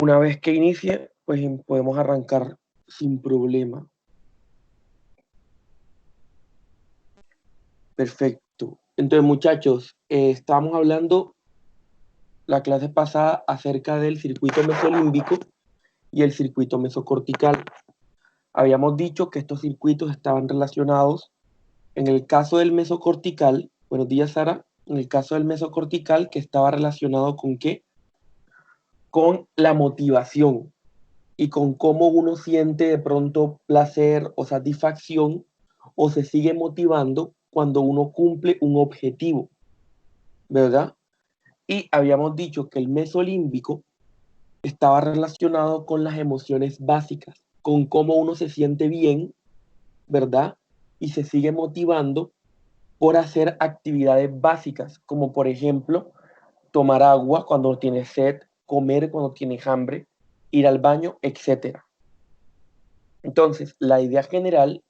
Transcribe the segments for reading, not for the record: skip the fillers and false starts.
Una vez que inicie, pues podemos arrancar sin problema. Perfecto. Entonces, muchachos, estábamos hablando la clase pasada acerca del circuito mesolímbico y el circuito mesocortical. Habíamos dicho que estos circuitos estaban relacionados. En el caso del mesocortical, buenos días, Sara. En el caso del mesocortical, que estaba relacionado con qué? Con la motivación y con cómo uno siente de pronto placer o satisfacción o se sigue motivando cuando uno cumple un objetivo, ¿verdad? Y habíamos dicho que el mesolímbico estaba relacionado con las emociones básicas, con cómo uno se siente bien, ¿verdad? Y se sigue motivando por hacer actividades básicas, como por ejemplo tomar agua cuando tienes sed, comer cuando tienes hambre, ir al baño, etcétera. Entonces, la idea general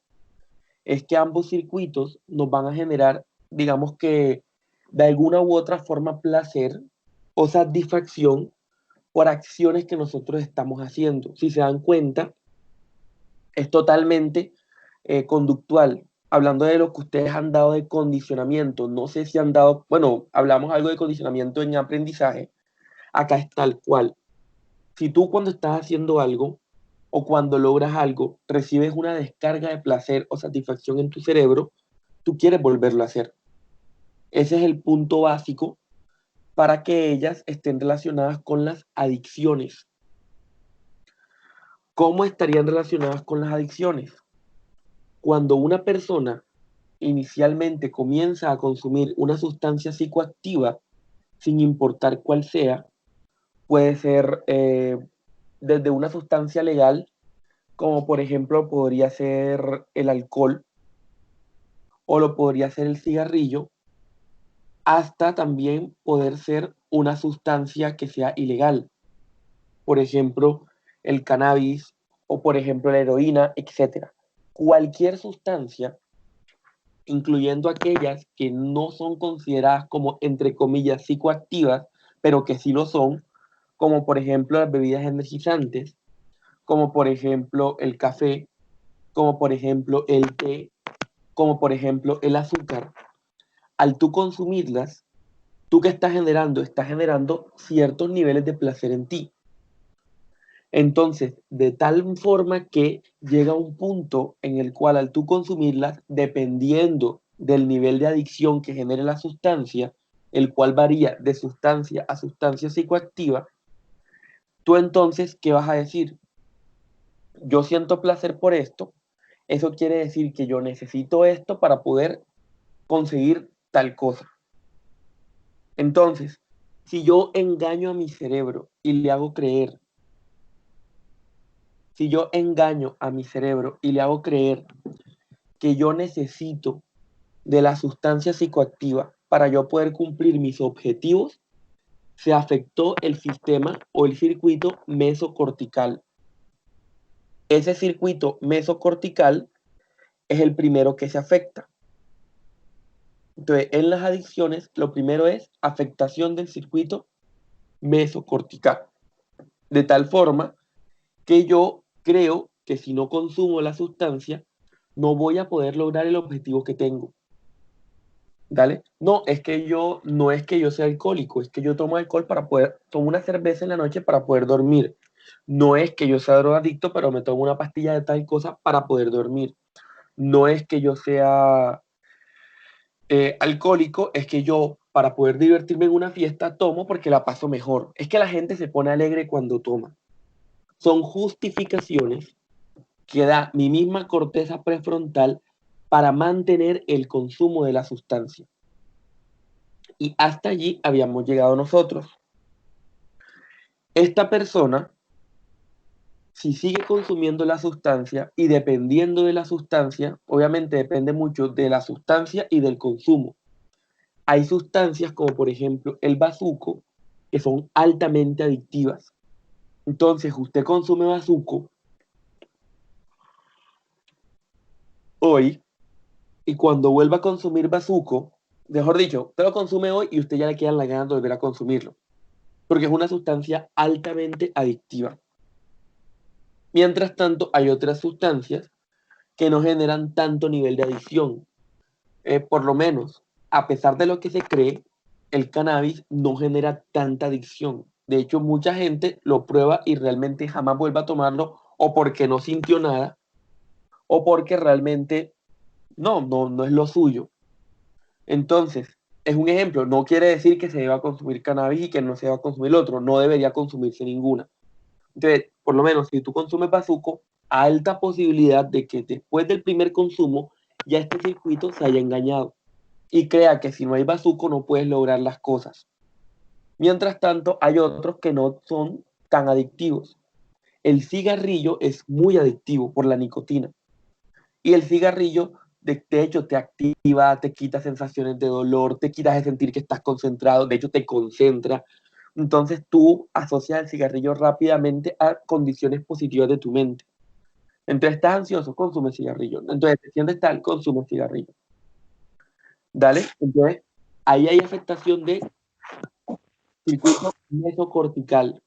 es que ambos circuitos nos van a generar, digamos que de alguna u otra forma, placer o satisfacción por acciones que nosotros estamos haciendo. Si se dan cuenta, es totalmente conductual. Hablando de lo que ustedes han dado de condicionamiento, no sé si han dado, bueno, hablamos algo de condicionamiento en aprendizaje, acá es tal cual. Si tú cuando estás haciendo algo o cuando logras algo, recibes una descarga de placer o satisfacción en tu cerebro, tú quieres volverlo a hacer. Ese es el punto básico para que ellas estén relacionadas con las adicciones. ¿Cómo estarían relacionadas con las adicciones? Cuando una persona inicialmente comienza a consumir una sustancia psicoactiva, sin importar cuál sea, puede ser desde una sustancia legal, como por ejemplo podría ser el alcohol o lo podría ser el cigarrillo, hasta también poder ser una sustancia que sea ilegal, por ejemplo, el cannabis o por ejemplo la heroína, etcétera. Cualquier sustancia, incluyendo aquellas que no son consideradas como, entre comillas, psicoactivas, pero que sí lo son, como por ejemplo las bebidas energizantes, como por ejemplo el café, como por ejemplo el té, como por ejemplo el azúcar. Al tú consumirlas, ¿tú qué estás generando? Estás generando ciertos niveles de placer en ti. Entonces, de tal forma que llega un punto en el cual al tú consumirlas, dependiendo del nivel de adicción que genere la sustancia, el cual varía de sustancia a sustancia psicoactiva, tú entonces, ¿qué vas a decir? Yo siento placer por esto, eso quiere decir que yo necesito esto para poder conseguir tal cosa. Entonces, si yo engaño a mi cerebro y le hago creer, si yo engaño a mi cerebro y le hago creer que yo necesito de la sustancia psicoactiva para yo poder cumplir mis objetivos, se afectó el sistema o el circuito mesocortical. Ese circuito mesocortical es el primero que se afecta. Entonces, en las adicciones, lo primero es afectación del circuito mesocortical. De tal forma que yo creo que si no consumo la sustancia, no voy a poder lograr el objetivo que tengo. ¿Dale? No, no es que yo sea alcohólico, es que yo tomo alcohol tomo una cerveza en la noche para poder dormir. No es que yo sea drogadicto, pero me tomo una pastilla de tal cosa para poder dormir. No es que yo sea alcohólico, es que yo para poder divertirme en una fiesta tomo porque la paso mejor. Es que la gente se pone alegre cuando toma. Son justificaciones que da mi misma corteza prefrontal para mantener el consumo de la sustancia. Y hasta allí habíamos llegado nosotros. Esta persona, si sigue consumiendo la sustancia y dependiendo de la sustancia, obviamente depende mucho de la sustancia y del consumo. Hay sustancias como por ejemplo el bazuco que son altamente adictivas. Entonces usted consume bazuco hoy y cuando vuelva a consumir bazuco, mejor dicho, usted lo consume hoy y usted ya le quedan las ganas de volver a consumirlo. porque es una sustancia altamente adictiva. Mientras tanto, hay otras sustancias que no generan tanto nivel de adicción. Por lo menos, a pesar de lo que se cree, el cannabis no genera tanta adicción. De hecho, mucha gente lo prueba y realmente jamás vuelve a tomarlo, o porque no sintió nada, o porque realmente no es lo suyo. Entonces, es un ejemplo, no quiere decir que se deba consumir cannabis y que no se deba consumir el otro, no debería consumirse ninguna. Entonces, por lo menos, si tú consumes bazuco, alta posibilidad de que después del primer consumo ya este circuito se haya engañado y crea que si no hay bazuco no puedes lograr las cosas. Mientras tanto, hay otros que no son tan adictivos. El cigarrillo es muy adictivo por la nicotina. Y el cigarrillo, de hecho, te activa, te quita sensaciones de dolor, te quitas de sentir que estás concentrado, de hecho, te concentra. Entonces tú asocias el cigarrillo rápidamente a condiciones positivas de tu mente. Entonces estás ansioso, consume cigarrillo. Entonces te sientes tal, consume cigarrillo. Dale, entonces ahí hay afectación de circuito mesocortical.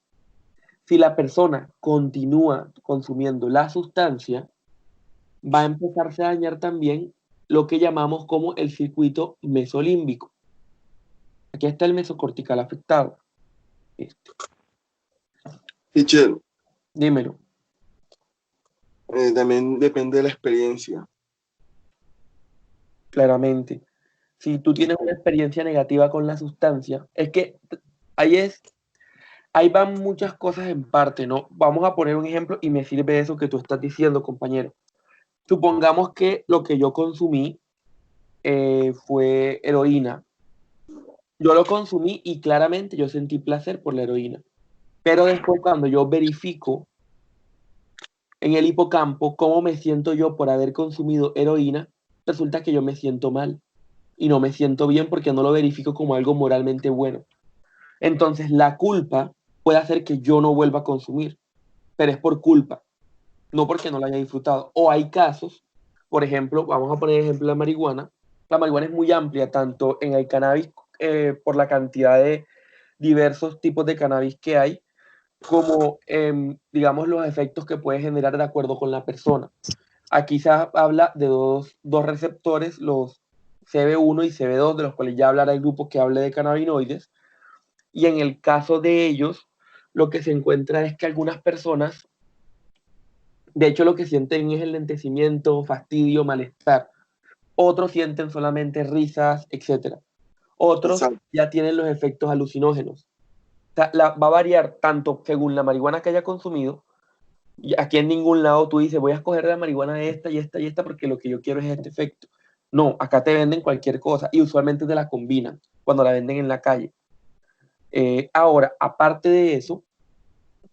Si la persona continúa consumiendo la sustancia, va a empezarse a dañar también lo que llamamos como el circuito mesolímbico. Aquí está el mesocortical afectado. Teacher, Dímelo. también depende de la experiencia. Claramente. Si tú tienes una experiencia negativa con la sustancia, es que ahí es, ahí van muchas cosas en parte, ¿no? Vamos a poner un ejemplo y me sirve eso que tú estás diciendo, compañero. Supongamos que lo que yo consumí fue heroína. Yo lo consumí y claramente yo sentí placer por la heroína. Pero después cuando yo verifico en el hipocampo cómo me siento yo por haber consumido heroína, resulta que yo me siento mal y no me siento bien porque no lo verifico como algo moralmente bueno. Entonces la culpa puede hacer que yo no vuelva a consumir, pero es por culpa, no porque no la haya disfrutado. O hay casos, por ejemplo, vamos a poner ejemplo la marihuana. La marihuana es muy amplia, tanto en el cannabis por la cantidad de diversos tipos de cannabis que hay, como digamos los efectos que puede generar de acuerdo con la persona. Aquí se habla de dos receptores, los CB1 y CB2, de los cuales ya hablará el grupo que hable de cannabinoides, y en el caso de ellos, lo que se encuentra es que algunas personas, de hecho, lo que sienten es el lentecimiento, fastidio, malestar. Otros sienten solamente risas, etc. Otros Exacto. ya tienen los efectos alucinógenos. O sea, va a variar tanto según la marihuana que haya consumido. Y aquí en ningún lado tú dices, voy a escoger la marihuana de esta y esta y esta porque lo que yo quiero es este efecto. No, acá te venden cualquier cosa y usualmente te la combinan cuando la venden en la calle. Ahora, aparte de eso,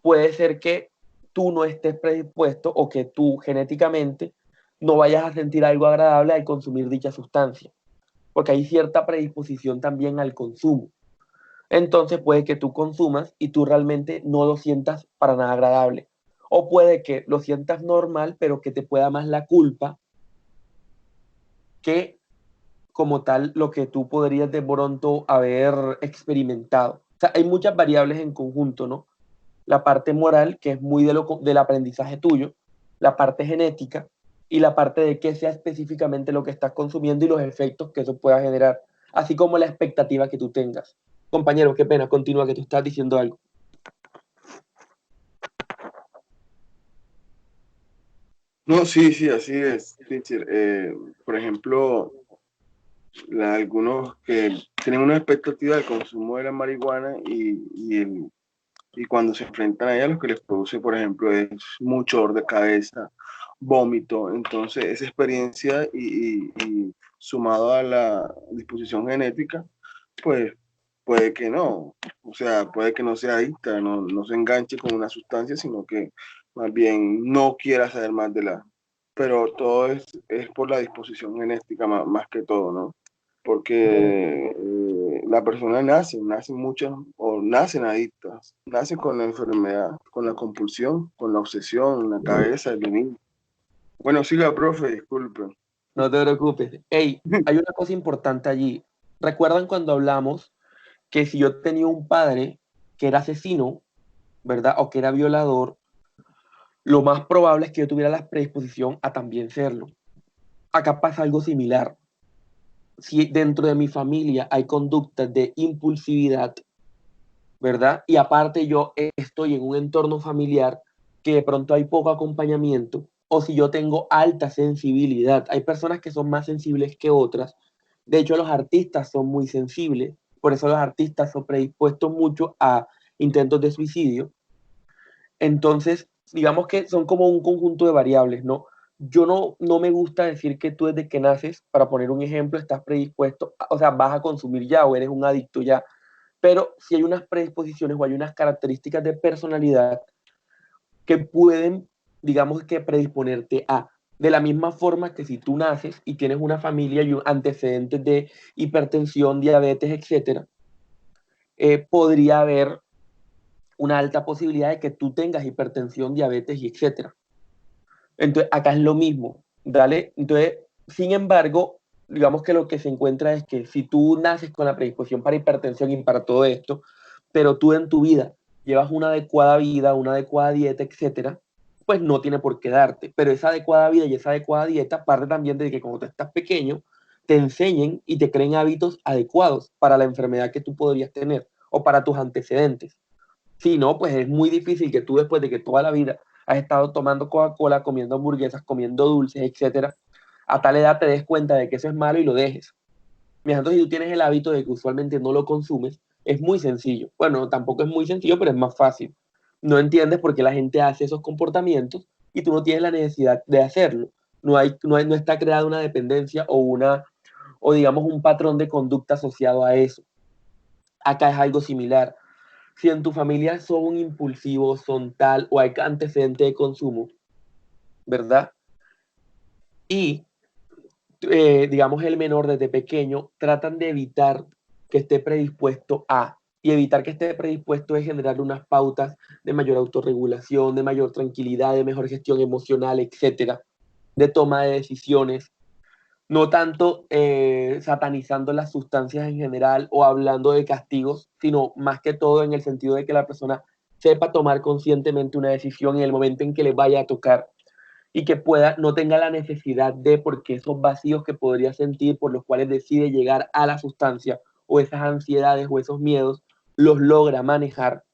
puede ser que tú no estés predispuesto o que tú genéticamente no vayas a sentir algo agradable al consumir dicha sustancia, porque hay cierta predisposición también al consumo. Entonces puede que tú consumas y tú realmente no lo sientas para nada agradable. O puede que lo sientas normal, pero que te pueda más la culpa que como tal lo que tú podrías de pronto haber experimentado. O sea, hay muchas variables en conjunto, ¿no? La parte moral, que es muy del aprendizaje tuyo, la parte genética y la parte de qué sea específicamente lo que estás consumiendo y los efectos que eso pueda generar, así como la expectativa que tú tengas. Compañero, qué pena, continúa, que tú estás diciendo algo. No, sí, sí, así es, teacher. Por ejemplo, algunos que tienen una expectativa del consumo de la marihuana y cuando se enfrentan a ella, lo que les produce, por ejemplo, es mucho dolor de cabeza, vómito. Entonces, esa experiencia y sumado a la disposición genética, pues puede que no, o sea, puede que no sea adicta, no se enganche con una sustancia, sino que más bien no quiera saber más de la... Pero todo es por la disposición genética más que todo, ¿no? Porque la persona nace muchas, o nacen adictas, nacen con la enfermedad, con la compulsión, con la obsesión en la cabeza del niño. Bueno, siga, profe, disculpen. No te preocupes. Hey, hay una cosa importante allí. ¿Recuerdan cuando hablamos que si yo tenía un padre que era asesino, ¿verdad? O que era violador, lo más probable es que yo tuviera la predisposición a también serlo. Acá pasa algo similar. Si dentro de mi familia hay conductas de impulsividad, ¿verdad? Y aparte yo estoy en un entorno familiar que de pronto hay poco acompañamiento, o si yo tengo alta sensibilidad, hay personas que son más sensibles que otras. De hecho, los artistas son muy sensibles, por eso los artistas son predispuestos mucho a intentos de suicidio. Entonces, digamos que son como un conjunto de variables, ¿no? Yo no me gusta decir que tú desde que naces, para poner un ejemplo, estás predispuesto, o sea, vas a consumir ya o eres un adicto ya, pero si hay unas predisposiciones o hay unas características de personalidad que pueden, digamos que predisponerte a, de la misma forma que si tú naces y tienes una familia y antecedentes de hipertensión, diabetes, etcétera, podría haber una alta posibilidad de que tú tengas hipertensión, diabetes y etcétera. Entonces, acá es lo mismo, ¿dale? Entonces, sin embargo, digamos que lo que se encuentra es que si tú naces con la predisposición para hipertensión y para todo esto, pero tú en tu vida, una adecuada dieta, etcétera, pues no tiene por qué darte. Pero esa adecuada vida y esa adecuada dieta parte también de que cuando tú estás pequeño, te enseñen y te creen hábitos adecuados para la enfermedad que tú podrías tener o para tus antecedentes. Si no, pues es muy difícil que tú después de que toda la vida has estado tomando Coca-Cola, comiendo hamburguesas, comiendo dulces, etcétera, a tal edad te des cuenta de que eso es malo y lo dejes. Mientras si tú tienes el hábito de que usualmente no lo consumes, es muy sencillo. Bueno, tampoco es muy sencillo, pero es más fácil. No entiendes por qué la gente hace esos comportamientos y tú no tienes la necesidad de hacerlo. No está creada una dependencia o digamos un patrón de conducta asociado a eso. Acá es algo similar. Si en tu familia son impulsivos, son tal o hay antecedente de consumo, ¿verdad? Y digamos el menor desde pequeño tratan de evitar que esté predispuesto a, y evitar que esté predispuesto es generar unas pautas de mayor autorregulación, de mayor tranquilidad, de mejor gestión emocional, etcétera, de toma de decisiones, no tanto satanizando las sustancias en general o hablando de castigos, sino más que todo en el sentido de que la persona sepa tomar conscientemente una decisión en el momento en que le vaya a tocar y que pueda, no tenga la necesidad de, porque esos vacíos que podría sentir por los cuales decide llegar a la sustancia o esas ansiedades o esos miedos, los logra manejar,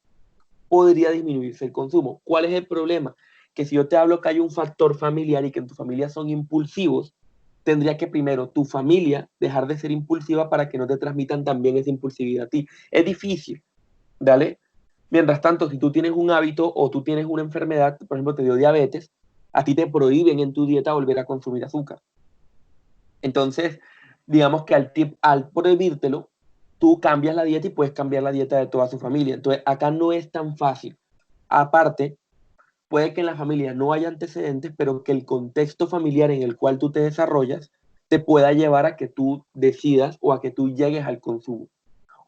podría disminuirse el consumo. ¿Cuál es el problema? Que si yo te hablo que hay un factor familiar y que en tu familia son impulsivos, tendría que primero tu familia dejar de ser impulsiva para que no te transmitan también esa impulsividad a ti. Es difícil, ¿dale? Mientras tanto, si tú tienes un hábito o tú tienes una enfermedad, por ejemplo, te dio diabetes, a ti te prohíben en tu dieta volver a consumir azúcar. Entonces, digamos que al prohibírtelo, tú cambias la dieta y puedes cambiar la dieta de toda su familia. Entonces, acá no es tan fácil. Aparte, puede que en la familia no haya antecedentes, pero que el contexto familiar en el cual tú te desarrollas te pueda llevar a que tú decidas o a que tú llegues al consumo.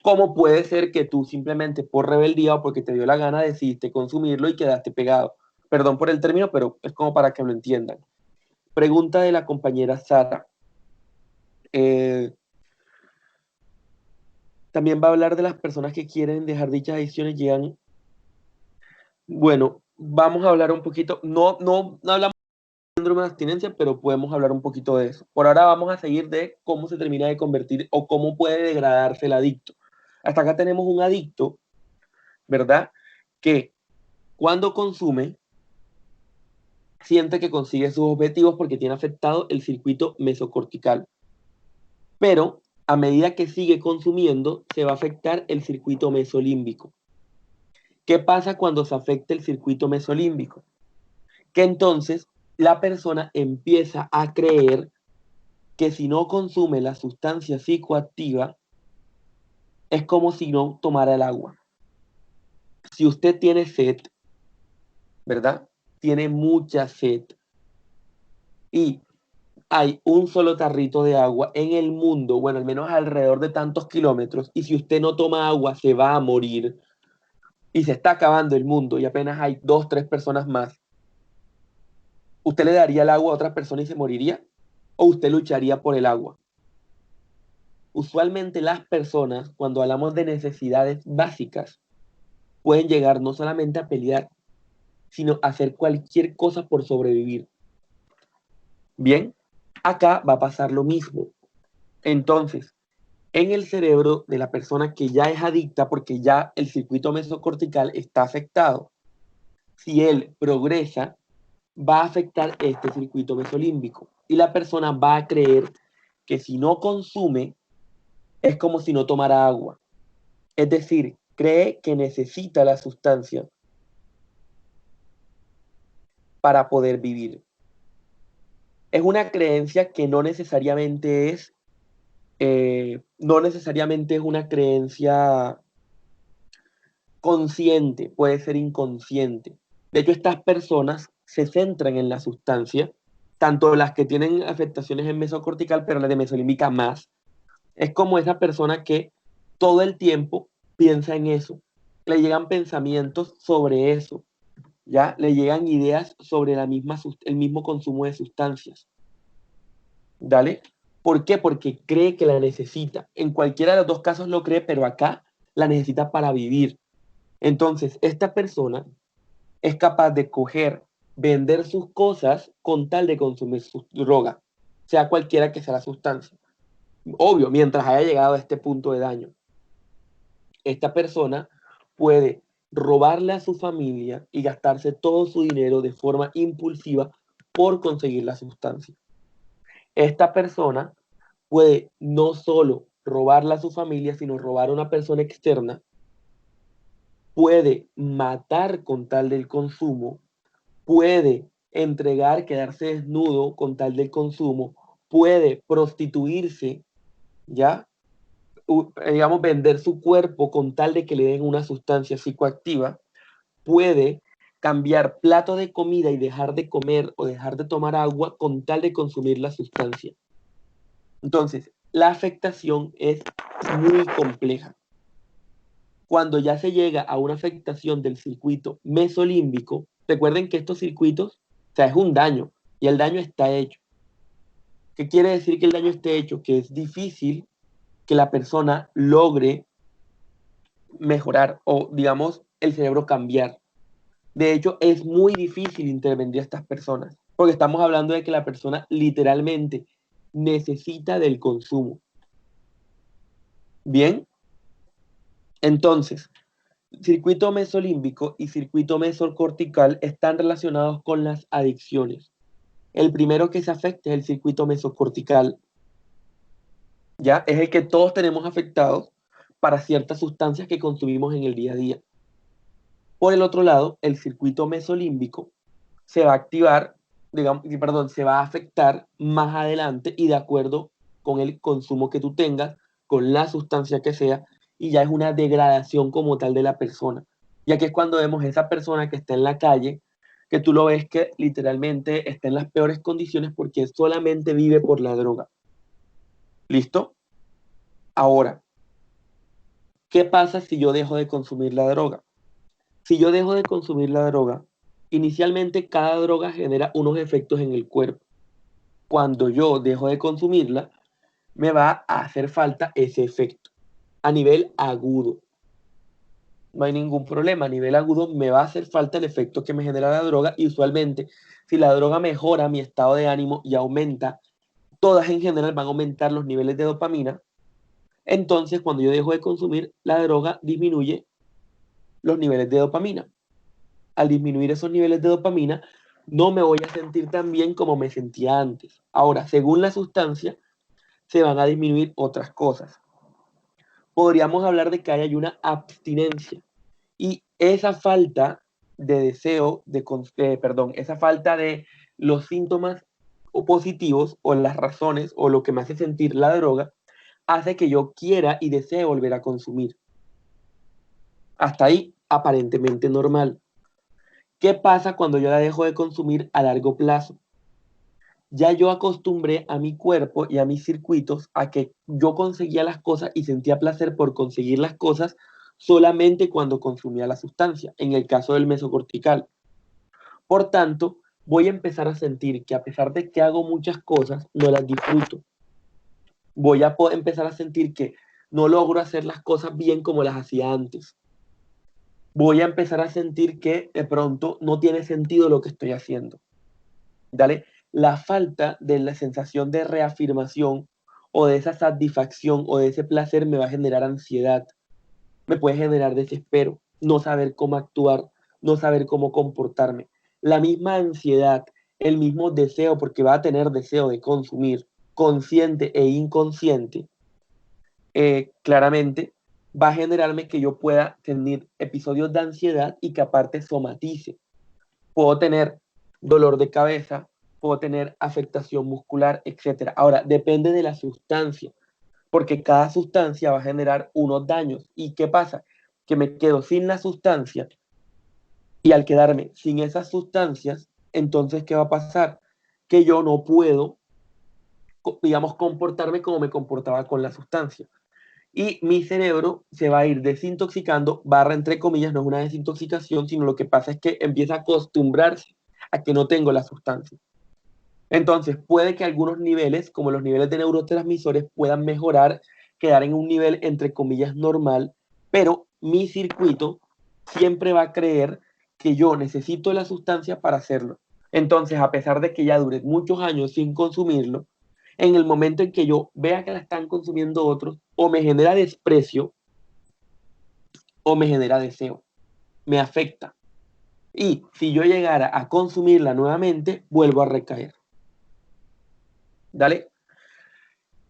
Como puede ser que tú simplemente por rebeldía o porque te dio la gana decidiste consumirlo y quedaste pegado. Perdón por el término, pero es como para que lo entiendan. Pregunta de la compañera Sara. Eh, también va a hablar de las personas que quieren dejar dichas adicciones, llegan. Bueno, vamos a hablar un poquito, no hablamos de síndrome de abstinencia, pero podemos hablar un poquito de eso. Por ahora vamos a seguir de cómo se termina de convertir o cómo puede degradarse el adicto. Hasta acá tenemos un adicto, ¿verdad? Que cuando consume, siente que consigue sus objetivos porque tiene afectado el circuito mesocortical. Pero a medida que sigue consumiendo, se va a afectar el circuito mesolímbico. ¿Qué pasa cuando se afecta el circuito mesolímbico? Que entonces la persona empieza a creer que si no consume la sustancia psicoactiva, es como si no tomara el agua. Si usted tiene sed, ¿verdad? Tiene mucha sed y hay un solo tarrito de agua en el mundo, bueno, al menos alrededor de tantos kilómetros, y si usted no toma agua se va a morir y se está acabando el mundo y apenas hay 2, 3 personas más, ¿usted le daría el agua a otra persona y se moriría? ¿O usted lucharía por el agua? Usualmente las personas, cuando hablamos de necesidades básicas, pueden llegar no solamente a pelear, sino a hacer cualquier cosa por sobrevivir. Bien, acá va a pasar lo mismo. Entonces, en el cerebro de la persona que ya es adicta, porque ya el circuito mesocortical está afectado, si él progresa, va a afectar este circuito mesolímbico y la persona va a creer que si no consume es como si no tomara agua. Es decir, cree que necesita la sustancia para poder vivir. Es una creencia que no necesariamente es una creencia consciente, puede ser inconsciente. De hecho, estas personas se centran en la sustancia, tanto las que tienen afectaciones en mesocortical, pero las de mesolímbica más. Es como esa persona que todo el tiempo piensa en eso. Le llegan pensamientos sobre eso, ¿ya? Le llegan ideas sobre el mismo consumo de sustancias. ¿Dale? ¿Por qué? Porque cree que la necesita. En cualquiera de los dos casos lo cree, pero acá la necesita para vivir. Entonces, esta persona es capaz de coger, vender sus cosas con tal de consumir su droga, sea cualquiera que sea la sustancia. Obvio, mientras haya llegado a este punto de daño. Esta persona puede robarle a su familia y gastarse todo su dinero de forma impulsiva por conseguir la sustancia. Esta persona puede no solo robarle a su familia, sino robar a una persona externa, puede matar con tal del consumo, puede entregar, quedarse desnudo con tal del consumo, puede prostituirse, ¿ya? Digamos, vender su cuerpo con tal de que le den una sustancia psicoactiva, puede cambiar plato de comida y dejar de comer o dejar de tomar agua con tal de consumir la sustancia. Entonces, la afectación es muy compleja. Cuando ya se llega a una afectación del circuito mesolímbico, recuerden que estos circuitos, o sea, es un daño y el daño está hecho. ¿Qué quiere decir que el daño esté hecho? Que es difícil que la persona logre mejorar o, digamos, el cerebro cambiar. De hecho, es muy difícil intervenir a estas personas, porque estamos hablando de que la persona literalmente necesita del consumo. Bien, entonces, circuito mesolímbico y circuito mesocortical están relacionados con las adicciones. El primero que se afecta es el circuito mesocortical, ¿ya? Es el que todos tenemos afectados para ciertas sustancias que consumimos en el día a día. Por el otro lado, el circuito mesolímbico se va a activar, digamos, perdón, se va a afectar más adelante y de acuerdo con el consumo que tú tengas, con la sustancia que sea, y ya es una degradación como tal de la persona. Y aquí es cuando vemos esa persona que está en la calle, que tú lo ves que literalmente está en las peores condiciones porque solamente vive por la droga. ¿Listo? Ahora, ¿qué pasa si yo dejo de consumir la droga? Si yo dejo de consumir la droga, inicialmente cada droga genera unos efectos en el cuerpo. Cuando yo dejo de consumirla, me va a hacer falta ese efecto a nivel agudo. No hay ningún problema, a nivel agudo me va a hacer falta el efecto que me genera la droga y usualmente si la droga mejora mi estado de ánimo y aumenta, todas en general van a aumentar los niveles de dopamina. Entonces, cuando yo dejo de consumir la droga, disminuye los niveles de dopamina. Al disminuir esos niveles de dopamina, no me voy a sentir tan bien como me sentía antes. Ahora, según la sustancia, se van a disminuir otras cosas. Podríamos hablar de que hay una abstinencia y esa falta de deseo, esa falta de los síntomas positivos o las razones o lo que me hace sentir la droga, hace que yo quiera y desee volver a consumir. Hasta ahí, aparentemente normal. ¿Qué pasa cuando yo la dejo de consumir a largo plazo? Ya yo acostumbré a mi cuerpo y a mis circuitos a que yo conseguía las cosas y sentía placer por conseguir las cosas solamente cuando consumía la sustancia, en el caso del mesocortical. Por tanto, voy a empezar a sentir que a pesar de que hago muchas cosas, no las disfruto. Voy a empezar a sentir que no logro hacer las cosas bien como las hacía antes. voy a empezar a sentir que de pronto no tiene sentido lo que estoy haciendo. ¿Dale? La falta de la sensación de reafirmación o de esa satisfacción o de ese placer me va a generar ansiedad, me puede generar desespero, no saber cómo actuar, no saber cómo comportarme. La misma ansiedad, el mismo deseo, porque va a tener deseo de consumir, consciente e inconsciente, claramente va a generarme que yo pueda tener episodios de ansiedad y que aparte somatice. Puedo tener dolor de cabeza, puedo tener afectación muscular, etc. Ahora, depende de la sustancia, porque cada sustancia va a generar unos daños. ¿Y qué pasa? Que me quedo sin la sustancia y al quedarme sin esas sustancias, entonces, ¿qué va a pasar? Que yo no puedo, digamos, comportarme como me comportaba con la sustancia. Y mi cerebro se va a ir desintoxicando, barra entre comillas, no es una desintoxicación, sino lo que pasa es que empieza a acostumbrarse a que no tengo la sustancia. Entonces, puede que algunos niveles, como los niveles de neurotransmisores, puedan mejorar, quedar en un nivel entre comillas normal, pero mi circuito siempre va a creer que yo necesito la sustancia para hacerlo. Entonces, a pesar de que ya dure muchos años sin consumirlo, en el momento en que yo vea que la están consumiendo otros, o me genera desprecio o me genera deseo, me afecta. Y si yo llegara a consumirla nuevamente, vuelvo a recaer. ¿Dale?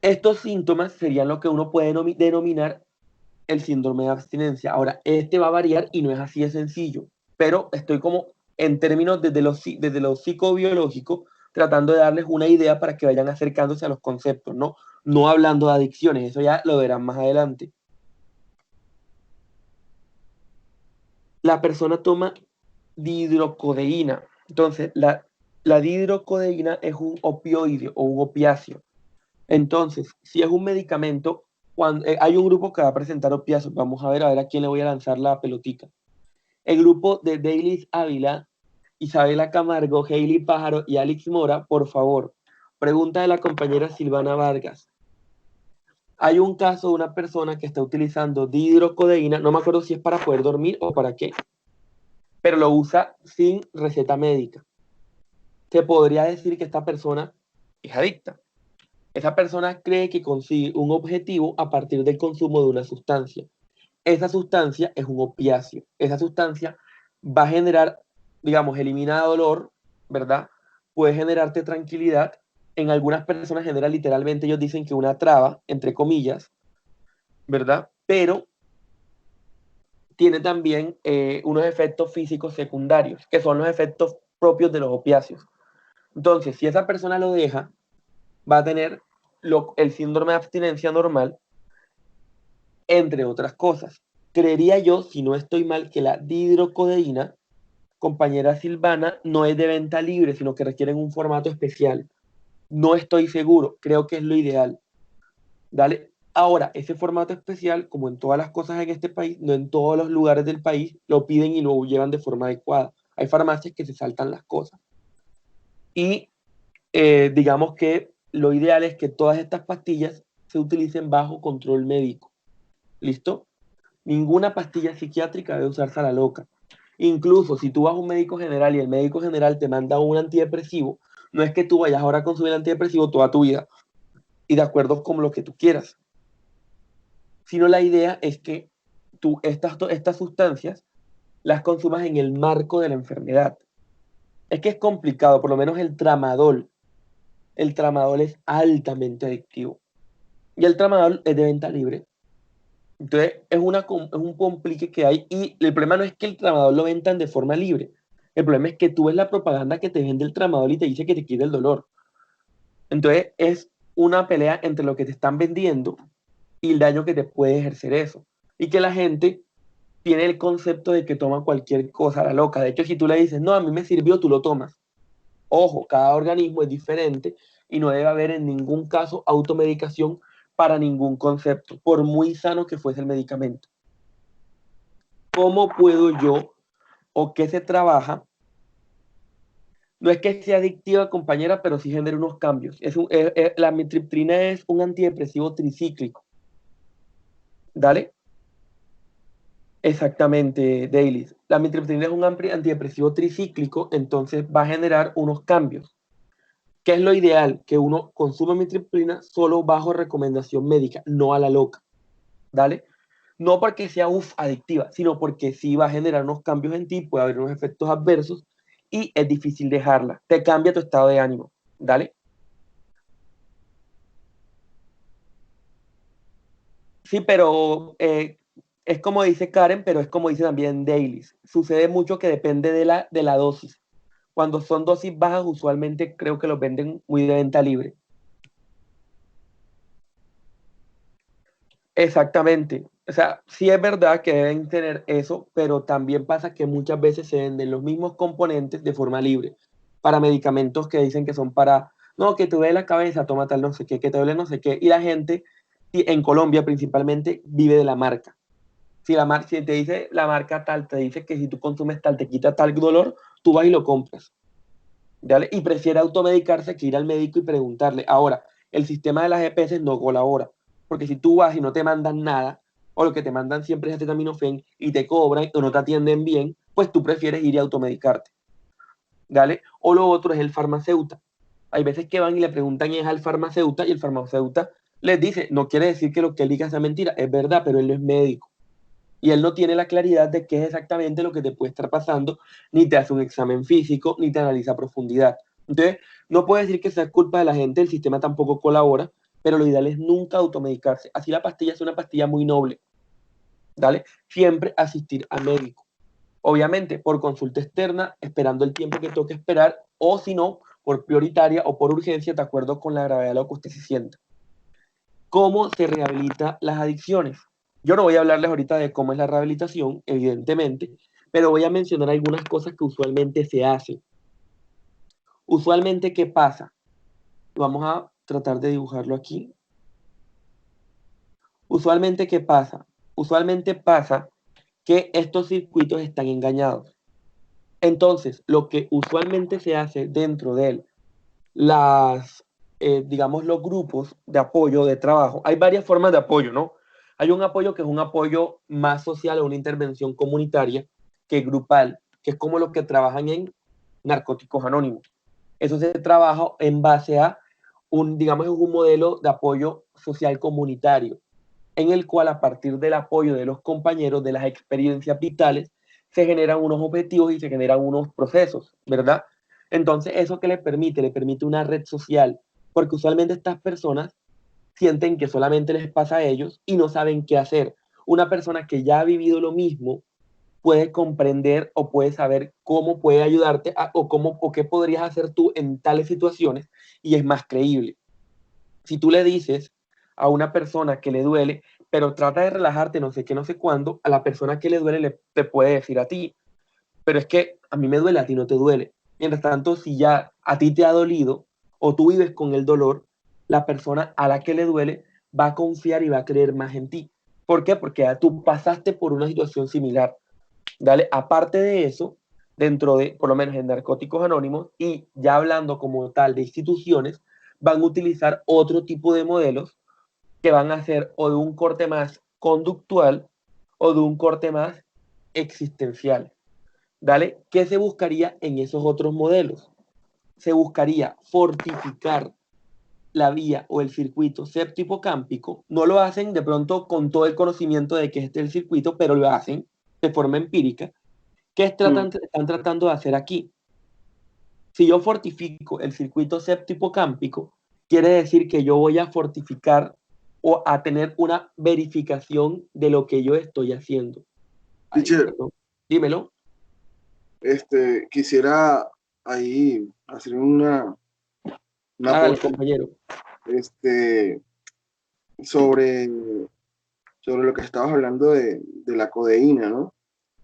Estos síntomas serían lo que uno puede denominar el síndrome de abstinencia. Ahora, este va a variar y no es así de sencillo, pero estoy como en términos desde lo psicobiológico, tratando de darles una idea para que vayan acercándose a los conceptos, ¿no? No hablando de adicciones, eso ya lo verán más adelante. La persona toma dihidrocodeína. Entonces, la dihidrocodeína es un opioide o un opiáceo. Entonces, si es un medicamento, cuando, hay un grupo que va a presentar opiáceos. Vamos a ver a quién le voy a lanzar la pelotica. El grupo de Deilis Ávila, Isabela Camargo, Hailey Pájaro y Alex Mora, por favor. Pregunta de la compañera Silvana Vargas. Hay un caso de una persona que está utilizando dihidrocodeína, no me acuerdo si es para poder dormir o para qué, pero lo usa sin receta médica. Se podría decir que esta persona es adicta. Esa persona cree que consigue un objetivo a partir del consumo de una sustancia. Esa sustancia es un opiáceo. Esa sustancia va a generar, digamos, elimina dolor, ¿verdad? Puede generarte tranquilidad. En algunas personas genera literalmente, ellos dicen que una traba, entre comillas, ¿verdad? Pero tiene también unos efectos físicos secundarios, que son los efectos propios de los opiáceos. Entonces, si esa persona lo deja, va a tener el síndrome de abstinencia normal, entre otras cosas. Creería yo, si no estoy mal, que la dihidrocodeína, compañera Silvana, no es de venta libre, sino que requieren un formato especial. No estoy seguro, creo que es lo ideal. Dale. Ahora, ese formato especial, como en todas las cosas en este país, no en todos los lugares del país lo piden y lo llevan de forma adecuada. Hay farmacias que se saltan las cosas. Y digamos que lo ideal es que todas estas pastillas se utilicen bajo control médico. ¿Listo? Ninguna pastilla psiquiátrica debe usarse a la loca. Incluso si tú vas a un médico general y el médico general te manda un antidepresivo, no es que tú vayas ahora a consumir antidepresivo toda tu vida y de acuerdo con lo que tú quieras, sino la idea es que tú estas sustancias las consumas en el marco de la enfermedad. Es que es complicado, por lo menos el tramadol. El tramadol es altamente adictivo y el tramadol es de venta libre. Entonces, es un complique que hay y el problema no es que el tramador lo vendan de forma libre. El problema es que tú ves la propaganda que te vende el tramador y te dice que te quita el dolor. Entonces, es una pelea entre lo que te están vendiendo y el daño que te puede ejercer eso. Y que la gente tiene el concepto de que toma cualquier cosa a la loca. De hecho, si tú le dices, no, a mí me sirvió, tú lo tomas. Ojo, cada organismo es diferente y no debe haber en ningún caso automedicación para ningún concepto, por muy sano que fuese el medicamento. ¿Cómo puedo yo o qué se trabaja? No es que sea adictiva, compañera, pero sí genera unos cambios. La amitriptilina es un antidepresivo tricíclico. ¿Dale? Exactamente, Dailies. La mitriptilina es un antidepresivo tricíclico, entonces va a generar unos cambios. ¿Qué es lo ideal? Que uno consuma mitriptilina solo bajo recomendación médica, no a la loca. ¿Dale? No porque sea adictiva, sino porque sí va a generar unos cambios en ti, puede haber unos efectos adversos y es difícil dejarla. Te cambia tu estado de ánimo. ¿Dale? Sí, pero es como dice Karen, pero es como dice también Dailies. Sucede mucho que depende de la dosis. Cuando son dosis bajas, usualmente creo que los venden muy de venta libre. Exactamente. O sea, sí es verdad que deben tener eso, pero también pasa que muchas veces se venden los mismos componentes de forma libre para medicamentos que dicen que son para, no, que te duele la cabeza, toma tal no sé qué, que te duele no sé qué. Y la gente, y en Colombia principalmente, vive de la marca. Si te dice la marca tal, te dice que si tú consumes tal, te quita tal dolor, tú vas y lo compras. ¿Vale? Y prefiere automedicarse que ir al médico y preguntarle. Ahora, el sistema de las EPS no colabora, porque si tú vas y no te mandan nada, o lo que te mandan siempre es acetaminofén y te cobran o no te atienden bien, pues tú prefieres ir y automedicarte. ¿Vale? O lo otro es el farmacéutico. Hay veces que van y le preguntan es al farmacéutico y el farmacéutico les dice, no quiere decir que lo que él diga sea mentira, es verdad, pero él no es médico y él no tiene la claridad de qué es exactamente lo que te puede estar pasando, ni te hace un examen físico, ni te analiza a profundidad. Entonces, no puedo decir que sea culpa de la gente, el sistema tampoco colabora, pero lo ideal es nunca automedicarse. Así la pastilla es una pastilla muy noble, ¿vale? Siempre asistir al médico. Obviamente, por consulta externa, esperando el tiempo que toque esperar, o si no, por prioritaria o por urgencia, de acuerdo con la gravedad de lo que usted se sienta. ¿Cómo se rehabilita las adicciones? Yo no voy a hablarles ahorita de cómo es la rehabilitación, evidentemente, pero voy a mencionar algunas cosas que usualmente se hacen. Usualmente, ¿qué pasa? Vamos a tratar de dibujarlo aquí. Usualmente, ¿qué pasa? Usualmente pasa que estos circuitos están engañados. Entonces, lo que usualmente se hace dentro de las, digamos, los grupos de apoyo, de trabajo, hay varias formas de apoyo, ¿no? Hay un apoyo que es un apoyo más social o una intervención comunitaria que grupal, que es como los que trabajan en Narcóticos Anónimos. Eso se trabaja en base a digamos, un modelo de apoyo social comunitario, en el cual a partir del apoyo de los compañeros, de las experiencias vitales, se generan unos objetivos y se generan unos procesos, ¿verdad? Entonces, ¿eso qué le permite? Le permite una red social, porque usualmente estas personas sienten que solamente les pasa a ellos y no saben qué hacer. Una persona que ya ha vivido lo mismo puede comprender o puede saber cómo puede ayudarte o qué podrías hacer tú en tales situaciones y es más creíble. Si tú le dices a una persona que le duele, pero trata de relajarte, no sé qué, no sé cuándo, a la persona que le duele te puede decir a ti, pero es que a mí me duele, a ti no te duele. Mientras tanto, si ya a ti te ha dolido o tú vives con el dolor, la persona a la que le duele va a confiar y va a creer más en ti. ¿Por qué? Porque ya tú pasaste por una situación similar. ¿Dale? Aparte de eso, dentro de, por lo menos en Narcóticos Anónimos, y ya hablando como tal de instituciones, van a utilizar otro tipo de modelos que van a ser o de un corte más conductual o de un corte más existencial. ¿Dale? ¿Qué se buscaría en esos otros modelos? Se buscaría fortificar la vía o el circuito septo-hipocámpico. No lo hacen de pronto con todo el conocimiento de que este es el circuito, pero lo hacen de forma empírica. ¿Qué están tratando de hacer aquí? Si yo fortifico el circuito septo-hipocámpico, quiere decir que yo voy a fortificar o a tener una verificación de lo que yo estoy haciendo. Ay, Teacher, perdón. Dímelo. quisiera ahí hacer una Hágale, aporte compañero. este, sobre, sobre lo que estabas hablando de la codeína, ¿no?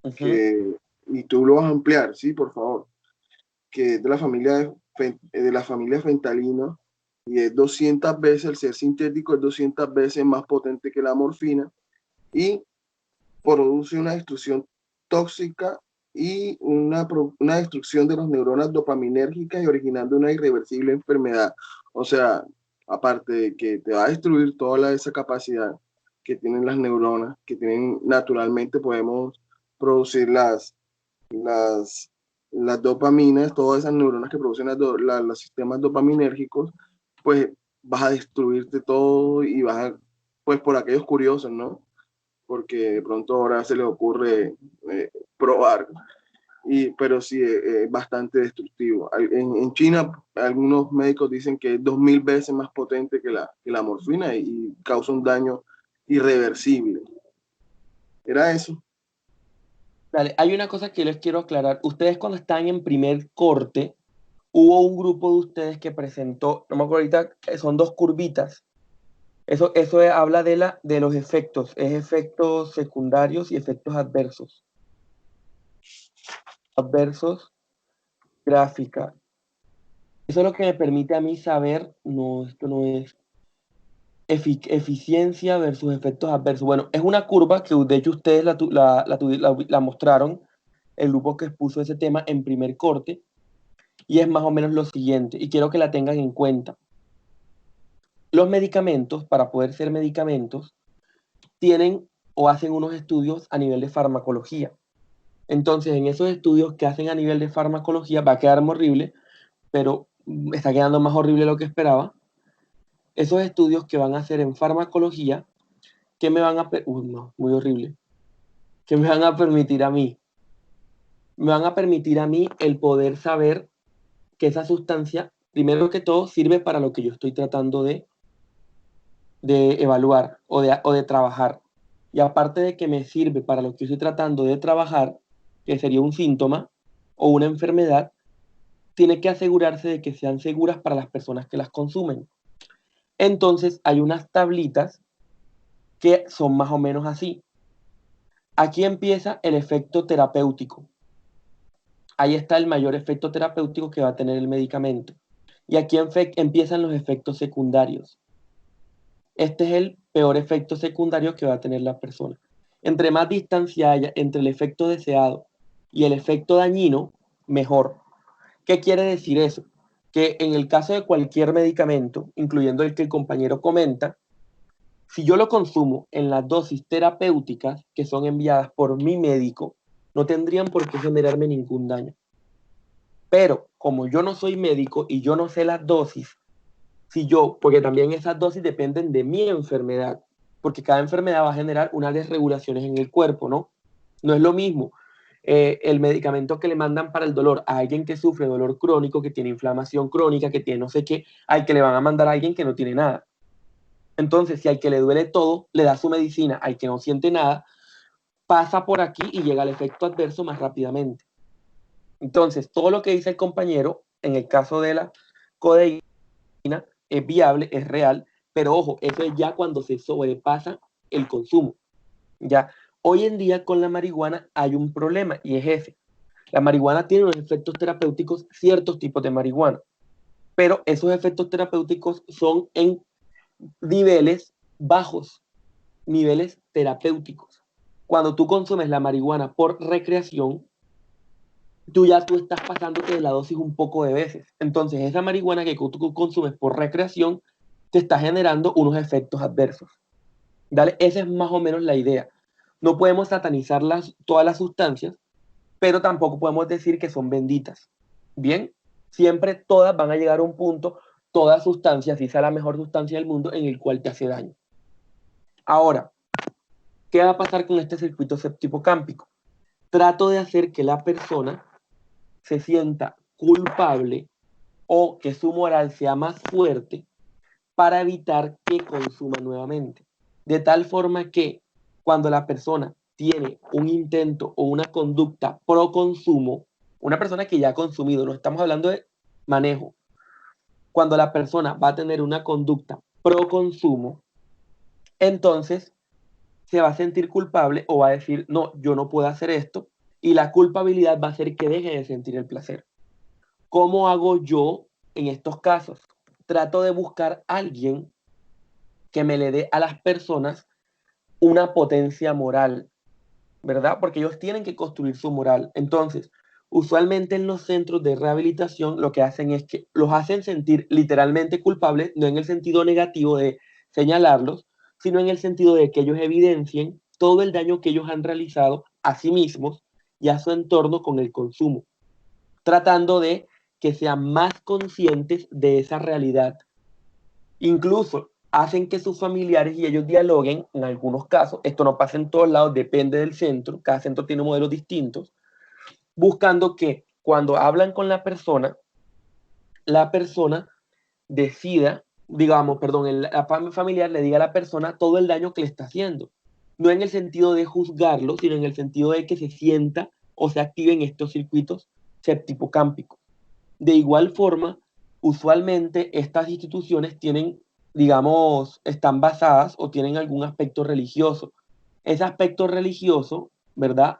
Ujú. Que, y tú lo vas a ampliar, sí, por favor, que es de la familia de la familia fentanilo y es 200 veces, el ser sintético es 200 veces más potente que la morfina y produce una destrucción tóxica y una destrucción de las neuronas dopaminérgicas y originando una irreversible enfermedad. O sea, aparte de que te va a destruir esa capacidad, que tienen las neuronas, que tienen naturalmente, podemos producir las dopaminas, todas esas neuronas que producen los sistemas dopaminérgicos, pues vas a destruirte todo y vas a, pues por aquellos curiosos, ¿no? Porque de pronto ahora se les ocurre probar, pero sí es bastante destructivo. En China, algunos médicos dicen que es 2000 veces más potente que la morfina y causa un daño irreversible. ¿Era eso? Dale, hay una cosa que les quiero aclarar. Ustedes cuando están en primer corte, hubo un grupo de ustedes que presentó, no me acuerdo ahorita, son dos curvitas. Eso habla de los efectos, es efectos secundarios y efectos adversos. Adversos, gráfica. Eso es lo que me permite a mí saber, no, esto no es eficiencia versus efectos adversos. Bueno, es una curva que de hecho ustedes la mostraron, el grupo que expuso ese tema en primer corte, y es más o menos lo siguiente, y quiero que la tengan en cuenta. Los medicamentos, para poder ser medicamentos, tienen o hacen unos estudios a nivel de farmacología. Entonces, en esos estudios que hacen a nivel de farmacología, va a quedar horrible, pero está quedando más horrible de lo que esperaba. Esos estudios que van a hacer en farmacología, que me van a... no, muy horrible. Que me van a permitir a mí. Me van a permitir a mí el poder saber que esa sustancia, primero que todo, sirve para lo que yo estoy tratando de evaluar o de trabajar. Y aparte de que me sirve para lo que estoy tratando de trabajar, que sería un síntoma o una enfermedad, tiene que asegurarse de que sean seguras para las personas que las consumen. Entonces hay unas tablitas que son más o menos así. Aquí empieza el efecto terapéutico. Ahí está el mayor efecto terapéutico que va a tener el medicamento. Y aquí empiezan los efectos secundarios. Este es el peor efecto secundario que va a tener la persona. Entre más distancia haya entre el efecto deseado y el efecto dañino, mejor. ¿Qué quiere decir eso? Que en el caso de cualquier medicamento, incluyendo el que el compañero comenta, si yo lo consumo en las dosis terapéuticas que son enviadas por mi médico, no tendrían por qué generarme ningún daño. Pero como yo no soy médico y yo no sé las dosis, porque también esas dosis dependen de mi enfermedad, porque cada enfermedad va a generar unas desregulaciones en el cuerpo, ¿no? No es lo mismo el medicamento que le mandan para el dolor a alguien que sufre dolor crónico, que tiene inflamación crónica, que tiene no sé qué, al que le van a mandar a alguien que no tiene nada. Entonces, si al que le duele todo, le da su medicina, al que no siente nada, pasa por aquí y llega al efecto adverso más rápidamente. Entonces, todo lo que dice el compañero, en el caso de la codeína, es viable, es real, pero ojo, eso es ya cuando se sobrepasa el consumo. Ya, hoy en día con la marihuana hay un problema y es ese. La marihuana tiene unos efectos terapéuticos, ciertos tipos de marihuana, pero esos efectos terapéuticos son en niveles bajos, niveles terapéuticos. Cuando tú consumes la marihuana por recreación, tú estás pasándote de la dosis un poco de veces. Entonces, esa marihuana que tú consumes por recreación te está generando unos efectos adversos. ¿Dale? Esa es más o menos la idea. No podemos satanizar todas las sustancias, pero tampoco podemos decir que son benditas. Bien, siempre todas van a llegar a un punto, toda sustancia, si sea la mejor sustancia del mundo, en el cual te hace daño. Ahora, ¿qué va a pasar con este circuito septipocámpico? Trato de hacer que la persona se sienta culpable o que su moral sea más fuerte para evitar que consuma nuevamente. De tal forma que cuando la persona tiene un intento o una conducta pro consumo, una persona que ya ha consumido, no estamos hablando de manejo, cuando la persona va a tener una conducta pro consumo, entonces se va a sentir culpable o va a decir, no, yo no puedo hacer esto, y la culpabilidad va a hacer que deje de sentir el placer. ¿Cómo hago yo en estos casos? Trato de buscar a alguien que me le dé a las personas una potencia moral, ¿verdad? Porque ellos tienen que construir su moral. Entonces, usualmente en los centros de rehabilitación lo que hacen es que los hacen sentir literalmente culpables, no en el sentido negativo de señalarlos, sino en el sentido de que ellos evidencien todo el daño que ellos han realizado a sí mismos y a su entorno con el consumo, tratando de que sean más conscientes de esa realidad. Incluso hacen que sus familiares y ellos dialoguen en algunos casos. Esto no pasa en todos lados, depende del centro. Cada centro tiene modelos distintos, buscando que cuando hablan con la persona decida, digamos, perdón, la familiar le diga a la persona todo el daño que le está haciendo. No en el sentido de juzgarlo, sino en el sentido de que se sienta o se activen estos circuitos septipocámpicos. De igual forma, usualmente estas instituciones tienen, digamos, están basadas o tienen algún aspecto religioso. Ese aspecto religioso, ¿verdad?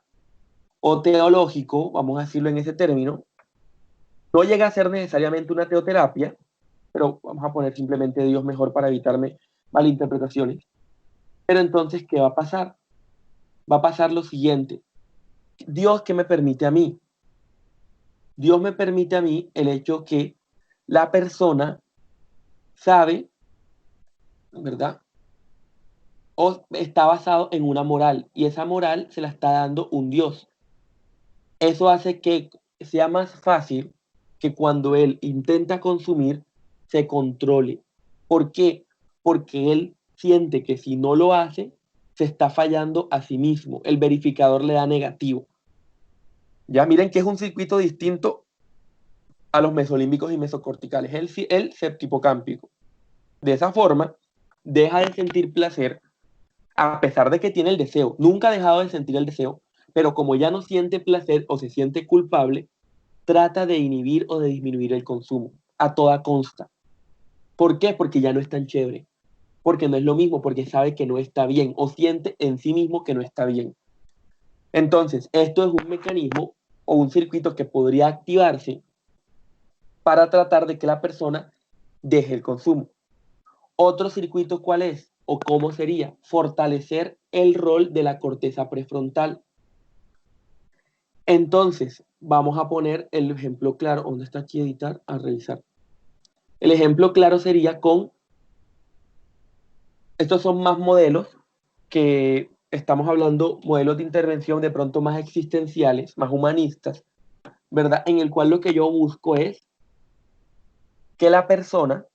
O teológico, vamos a decirlo en ese término, no llega a ser necesariamente una teoterapia, pero vamos a poner simplemente Dios mejor para evitarme malinterpretaciones. Pero entonces, ¿qué va a pasar? Va a pasar lo siguiente. Dios, ¿qué me permite a mí? Dios me permite a mí el hecho que la persona sabe, ¿verdad? O está basado en una moral y esa moral se la está dando un Dios. Eso hace que sea más fácil que cuando él intenta consumir se controle. ¿Por qué? Porque él siente que si no lo hace, se está fallando a sí mismo. El verificador le da negativo. Ya miren que es un circuito distinto a los mesolímbicos y mesocorticales, el septipocámpico. De esa forma, deja de sentir placer a pesar de que tiene el deseo. Nunca ha dejado de sentir el deseo, pero como ya no siente placer o se siente culpable, trata de inhibir o de disminuir el consumo a toda consta. ¿Por qué? Porque ya no es tan chévere. Porque no es lo mismo, porque sabe que no está bien o siente en sí mismo que no está bien. Entonces, esto es un mecanismo o un circuito que podría activarse para tratar de que la persona deje el consumo. Otro circuito, ¿cuál es? ¿O cómo sería? Fortalecer el rol de la corteza prefrontal. Entonces, vamos a poner el ejemplo claro. ¿Dónde está aquí editar? A revisar. El ejemplo claro sería con, estos son más modelos que estamos hablando, modelos de intervención de pronto más existenciales, más humanistas, ¿verdad? En el cual lo que yo busco es que la persona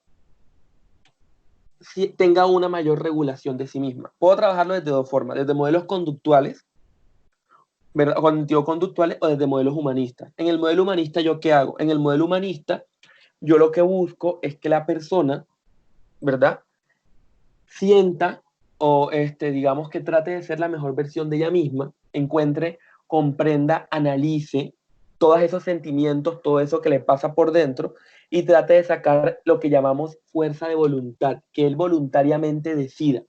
tenga una mayor regulación de sí misma. Puedo trabajarlo desde dos formas, desde modelos conductuales, ¿verdad? Cognitivo-conductuales o desde modelos humanistas. En el modelo humanista, ¿yo qué hago? En el modelo humanista, yo lo que busco es que la persona, ¿verdad? Sienta o digamos que trate de ser la mejor versión de ella misma, encuentre, comprenda, analice todos esos sentimientos, todo eso que le pasa por dentro y trate de sacar lo que llamamos fuerza de voluntad, que él voluntariamente decida.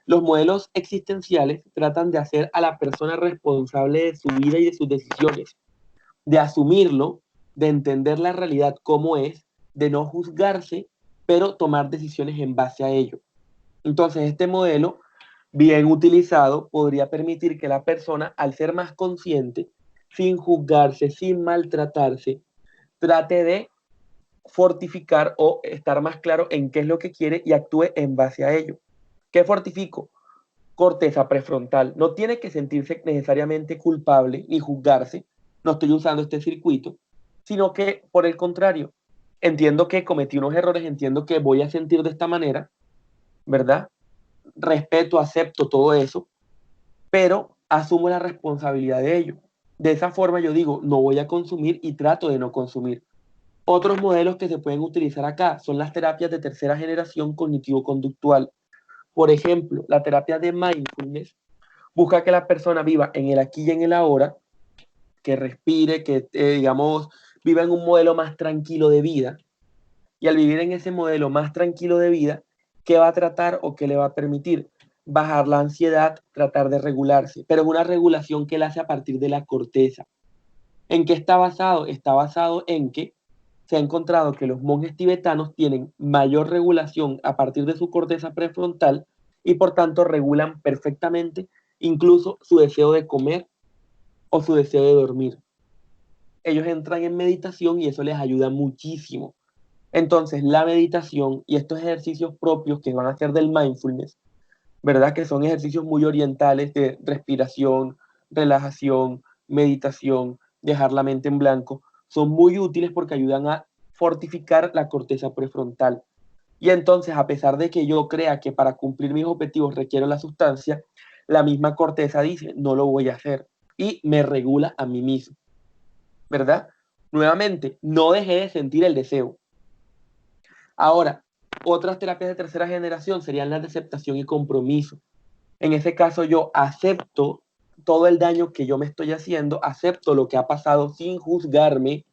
Los modelos existenciales tratan de hacer a la persona responsable de su vida y de sus decisiones, de asumirlo, de entender la realidad como es, de no juzgarse, pero tomar decisiones en base a ello. Entonces, este modelo, bien utilizado, podría permitir que la persona, al ser más consciente, sin juzgarse, sin maltratarse, trate de fortificar o estar más claro en qué es lo que quiere y actúe en base a ello. ¿Qué fortifico? Corteza prefrontal. No tiene que sentirse necesariamente culpable ni juzgarse. No estoy usando este circuito, sino que, por el contrario, entiendo que cometí unos errores, entiendo que voy a sentir de esta manera, ¿verdad? Respeto, acepto todo eso, pero asumo la responsabilidad de ello. De esa forma yo digo, no voy a consumir y trato de no consumir. Otros modelos que se pueden utilizar acá son las terapias de tercera generación cognitivo-conductual. Por ejemplo, la terapia de mindfulness busca que la persona viva en el aquí y en el ahora, que respire, que digamos, viva en un modelo más tranquilo de vida. Y al vivir en ese modelo más tranquilo de vida, ¿qué va a tratar o qué le va a permitir? Bajar la ansiedad, tratar de regularse, pero es una regulación que él hace a partir de la corteza. ¿En qué está basado? Está basado en que se ha encontrado que los monjes tibetanos tienen mayor regulación a partir de su corteza prefrontal y por tanto regulan perfectamente incluso su deseo de comer o su deseo de dormir. Ellos entran en meditación y eso les ayuda muchísimo. Entonces, la meditación y estos ejercicios propios que van a ser del mindfulness ¿verdad? Que son ejercicios muy orientales de respiración, relajación, meditación, dejar la mente en blanco. Son muy útiles porque ayudan a fortificar la corteza prefrontal. Y entonces, a pesar de que yo crea que para cumplir mis objetivos requiero la sustancia, la misma corteza dice, no lo voy a hacer. Y me regula a mí mismo, ¿verdad? Nuevamente, no dejé de sentir el deseo. Ahora, otras terapias de tercera generación serían las de aceptación y compromiso. En ese caso, yo acepto todo el daño que yo me estoy haciendo, acepto lo que ha pasado sin juzgarme,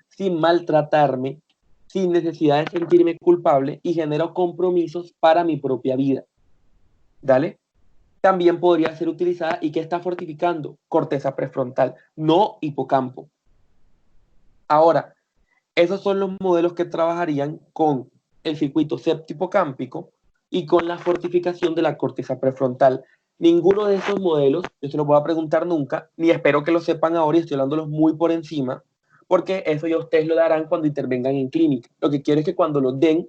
sin maltratarme, sin necesidad de sentirme culpable y genero compromisos para mi propia vida. ¿Dale? También podría ser utilizada y que está fortificando corteza prefrontal, no hipocampo. Ahora, esos son los modelos que trabajarían con el circuito septihipocámpico y con la fortificación de la corteza prefrontal. Ninguno de esos modelos, yo se los voy a preguntar nunca, ni espero que lo sepan ahora y estoy hablándolos muy por encima, porque eso ya ustedes lo darán cuando intervengan en clínica. Lo que quiero es que cuando los den,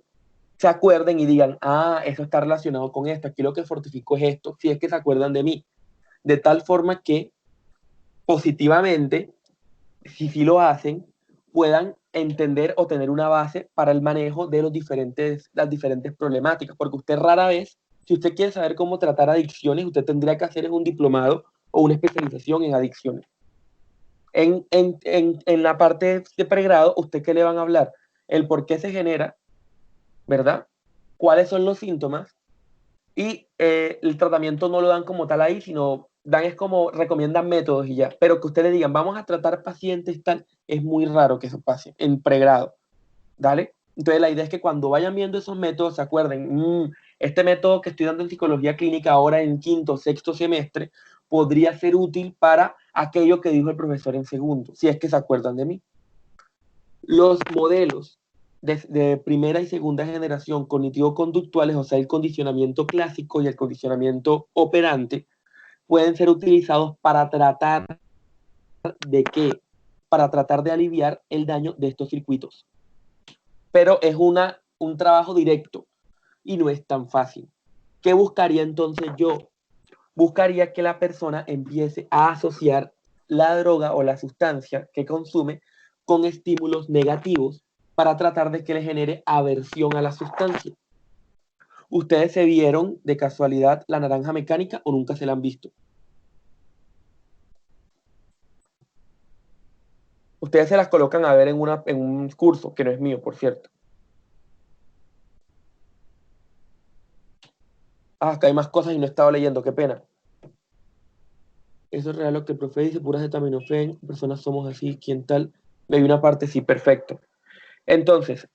se acuerden y digan, ah, eso está relacionado con esto, aquí lo que fortificó es esto, si es que se acuerdan de mí. De tal forma que positivamente, si sí lo hacen, puedan entender o tener una base para el manejo de las diferentes problemáticas, porque usted rara vez, si usted quiere saber cómo tratar adicciones, usted tendría que hacer un diplomado o una especialización en adicciones. En la parte de pregrado, ¿usted qué le van a hablar? El por qué se genera, ¿verdad? ¿Cuáles son los síntomas? Y el tratamiento no lo dan como tal ahí, sino dan es como recomiendan métodos y ya. Pero que ustedes digan, vamos a tratar pacientes tal, es muy raro que eso pase en pregrado. ¿Dale? Entonces la idea es que cuando vayan viendo esos métodos se acuerden, este método que estoy dando en psicología clínica ahora en quinto, sexto semestre, podría ser útil para aquello que dijo el profesor en segundo, si es que se acuerdan de mí. Los modelos de primera y segunda generación cognitivo-conductuales, o sea, el condicionamiento clásico y el condicionamiento operante, pueden ser utilizados para tratar de qué, para tratar de aliviar el daño de estos circuitos. Pero es un trabajo directo y no es tan fácil. ¿Qué buscaría entonces yo? Buscaría que la persona empiece a asociar la droga o la sustancia que consume con estímulos negativos para tratar de que le genere aversión a la sustancia. ¿Ustedes se vieron de casualidad La Naranja Mecánica o nunca se la han visto? Ustedes se las colocan a ver en un curso, que no es mío, por cierto. Ah, acá hay más cosas y no estaba leyendo, qué pena. Eso es real lo que el profe dice, pura acetaminofén, personas somos así, ¿quién tal? Hay una parte, sí, perfecto. Entonces,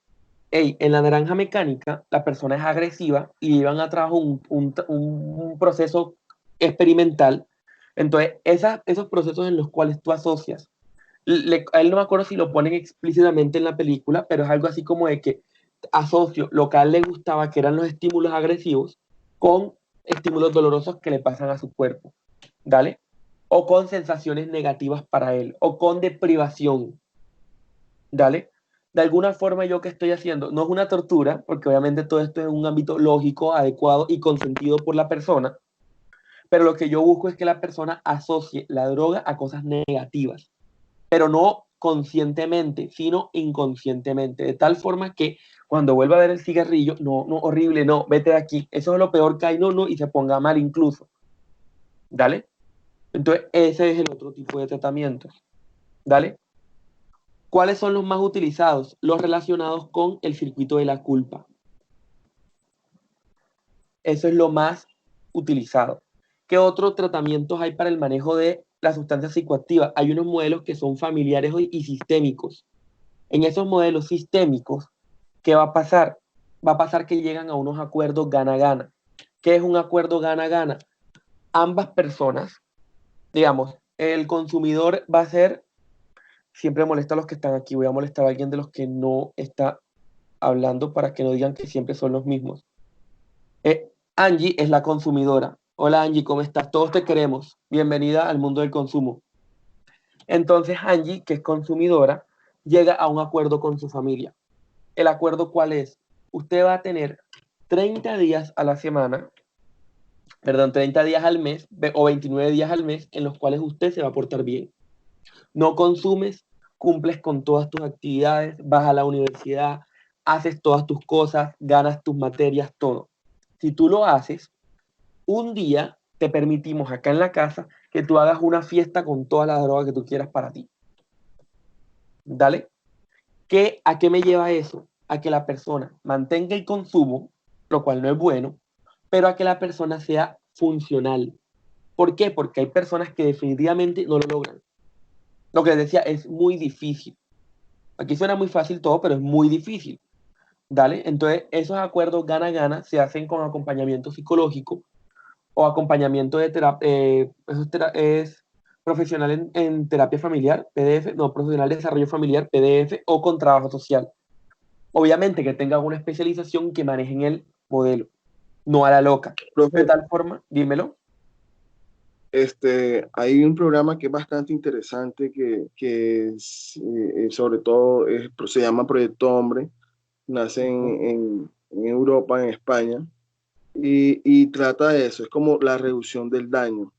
en La Naranja Mecánica, la persona es agresiva y llevan a trabajo un proceso experimental. Entonces, esos procesos en los cuales tú asocias, a él no me acuerdo si lo ponen explícitamente en la película, pero es algo así como de que asocio lo que a él le gustaba, que eran los estímulos agresivos, con estímulos dolorosos que le pasan a su cuerpo. ¿Dale? O con sensaciones negativas para él, o con deprivación. ¿Dale? De alguna forma yo que estoy haciendo, no es una tortura, porque obviamente todo esto es un ámbito lógico, adecuado y consentido por la persona, pero lo que yo busco es que la persona asocie la droga a cosas negativas, pero no conscientemente, sino inconscientemente, de tal forma que cuando vuelva a ver el cigarrillo, no, no, horrible, no, vete de aquí, eso es lo peor que hay, no, no, y se ponga mal incluso. ¿Dale? Entonces, ese es el otro tipo de tratamientos. ¿Dale? ¿Cuáles son los más utilizados? Los relacionados con el circuito de la culpa. Eso es lo más utilizado. ¿Qué otros tratamientos hay para el manejo de las sustancias psicoactivas? Hay unos modelos que son familiares y sistémicos. En esos modelos sistémicos, ¿qué va a pasar? Va a pasar que llegan a unos acuerdos gana-gana. ¿Qué es un acuerdo gana-gana? Ambas personas, digamos, el consumidor va a ser, siempre molesta a los que están aquí, voy a molestar a alguien de los que no está hablando para que no digan que siempre son los mismos. Angie es la consumidora. Hola Angie, ¿cómo estás? Todos te queremos. Bienvenida al mundo del consumo. Entonces Angie, que es consumidora, llega a un acuerdo con su familia. ¿El acuerdo cuál es? Usted va a tener 30 días a la semana perdón, 30 días al mes o 29 días al mes en los cuales usted se va a portar bien. No consumes, cumples con todas tus actividades, vas a la universidad, haces todas tus cosas, ganas tus materias, todo. Si tú lo haces, un día te permitimos acá en la casa que tú hagas una fiesta con todas las drogas que tú quieras para ti. ¿Dale? ¿A qué me lleva eso? A que la persona mantenga el consumo, lo cual no es bueno, pero a que la persona sea funcional. ¿Por qué? Porque hay personas que definitivamente no lo logran. Lo que les decía, es muy difícil. Aquí suena muy fácil todo, pero es muy difícil. ¿Dale? Entonces, esos acuerdos gana-gana se hacen con acompañamiento psicológico o acompañamiento de terapia. Es profesional en terapia familiar, PDF, no, profesional de desarrollo familiar, PDF, o con trabajo social. Obviamente que tengan una especialización que manejen el modelo, no a la loca. De Profe, tal forma, dímelo. hay un programa que es bastante interesante sobre todo se llama Proyecto Hombre, nace en Europa, en España, y trata de eso, es como la reducción del daño.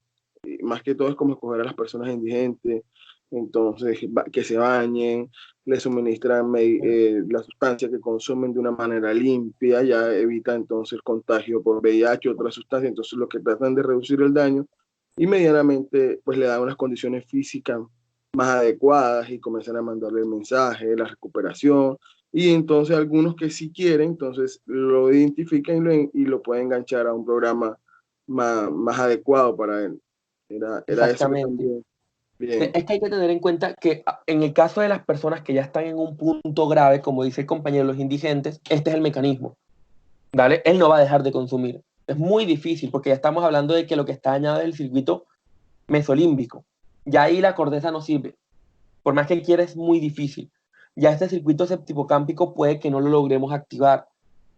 Y más que todo es como escoger a las personas indigentes, entonces que se bañen, les suministran la sustancia que consumen de una manera limpia, ya evita entonces el contagio por VIH o otra sustancia, entonces lo que tratan de reducir el daño y medianamente pues le dan unas condiciones físicas más adecuadas y comienzan a mandarle el mensaje, la recuperación, y entonces algunos que sí quieren, entonces lo identifican y lo pueden enganchar a un programa más adecuado para él. Era eso que Exactamente. también, bien, Es que hay que tener en cuenta que en el caso de las personas que ya están en un punto grave, como dice el compañero, los indigentes, este es el mecanismo. ¿Vale? Él no va a dejar de consumir. Es muy difícil porque ya estamos hablando de que lo que está dañado es el circuito mesolímbico. Ya ahí la corteza no sirve. Por más que quiera, es muy difícil. Ya este circuito septicocámpico puede que no lo logremos activar.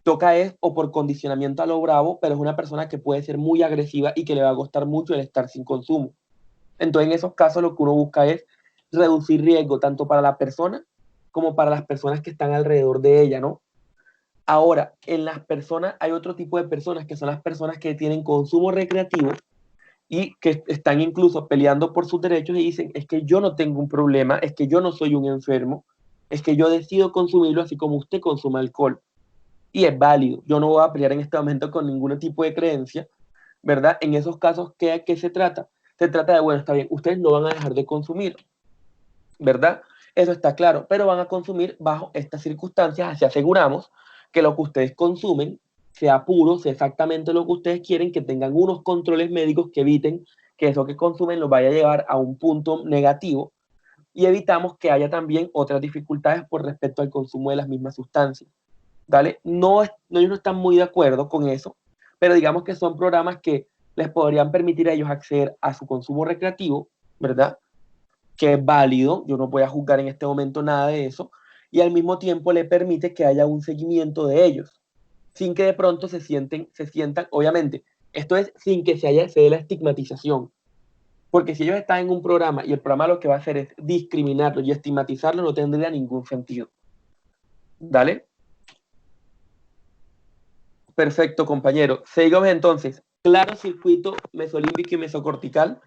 Toca es o por condicionamiento a lo bravo, pero es una persona que puede ser muy agresiva y que le va a costar mucho el estar sin consumo. Entonces, en esos casos, lo que uno busca es reducir riesgo tanto para la persona como para las personas que están alrededor de ella, ¿no? Ahora, en las personas, hay otro tipo de personas que son las personas que tienen consumo recreativo y que están incluso peleando por sus derechos y dicen, es que yo no tengo un problema, es que yo no soy un enfermo, es que yo decido consumirlo así como usted consume alcohol. Y es válido. Yo no voy a pelear en este momento con ningún tipo de creencia, ¿verdad? En esos casos, ¿qué se trata? Se trata de, bueno, está bien, ustedes no van a dejar de consumir, ¿verdad? Eso está claro, pero van a consumir bajo estas circunstancias, así aseguramos que lo que ustedes consumen sea puro, sea exactamente lo que ustedes quieren, que tengan unos controles médicos que eviten que eso que consumen los vaya a llevar a un punto negativo y evitamos que haya también otras dificultades por respecto al consumo de las mismas sustancias. ¿Vale? No, ellos no están muy de acuerdo con eso, pero digamos que son programas que les podrían permitir a ellos acceder a su consumo recreativo, ¿verdad? Que es válido, yo no voy a juzgar en este momento nada de eso, y al mismo tiempo le permite que haya un seguimiento de ellos, sin que de pronto se sientan, obviamente, esto es sin que se dé la estigmatización, porque si ellos están en un programa y el programa lo que va a hacer es discriminarlo y estigmatizarlo, no tendría ningún sentido. ¿Dale? Perfecto, compañero. Seguimos entonces. Claro circuito mesolímbico y mesocortical.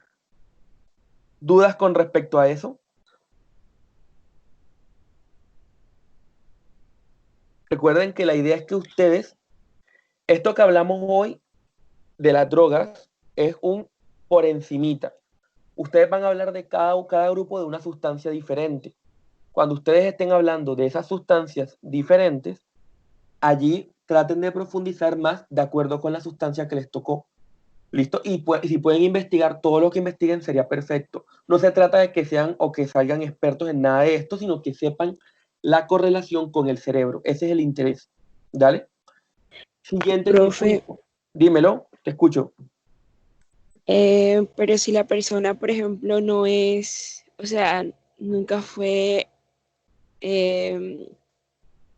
¿Dudas con respecto a eso? Recuerden que la idea es que ustedes, esto que hablamos hoy de las drogas, es un por encimita. Ustedes van a hablar de cada grupo de una sustancia diferente. Cuando ustedes estén hablando de esas sustancias diferentes, allí traten de profundizar más de acuerdo con la sustancia que les tocó. ¿Listo? Y si pueden investigar todo lo que investiguen sería perfecto. No se trata de que sean o que salgan expertos en nada de esto, sino que sepan la correlación con el cerebro. Ese es el interés. ¿Dale? Siguiente Profe, circuito. Dímelo, te escucho. pero si la persona, por ejemplo, no es, o sea, nunca fue eh,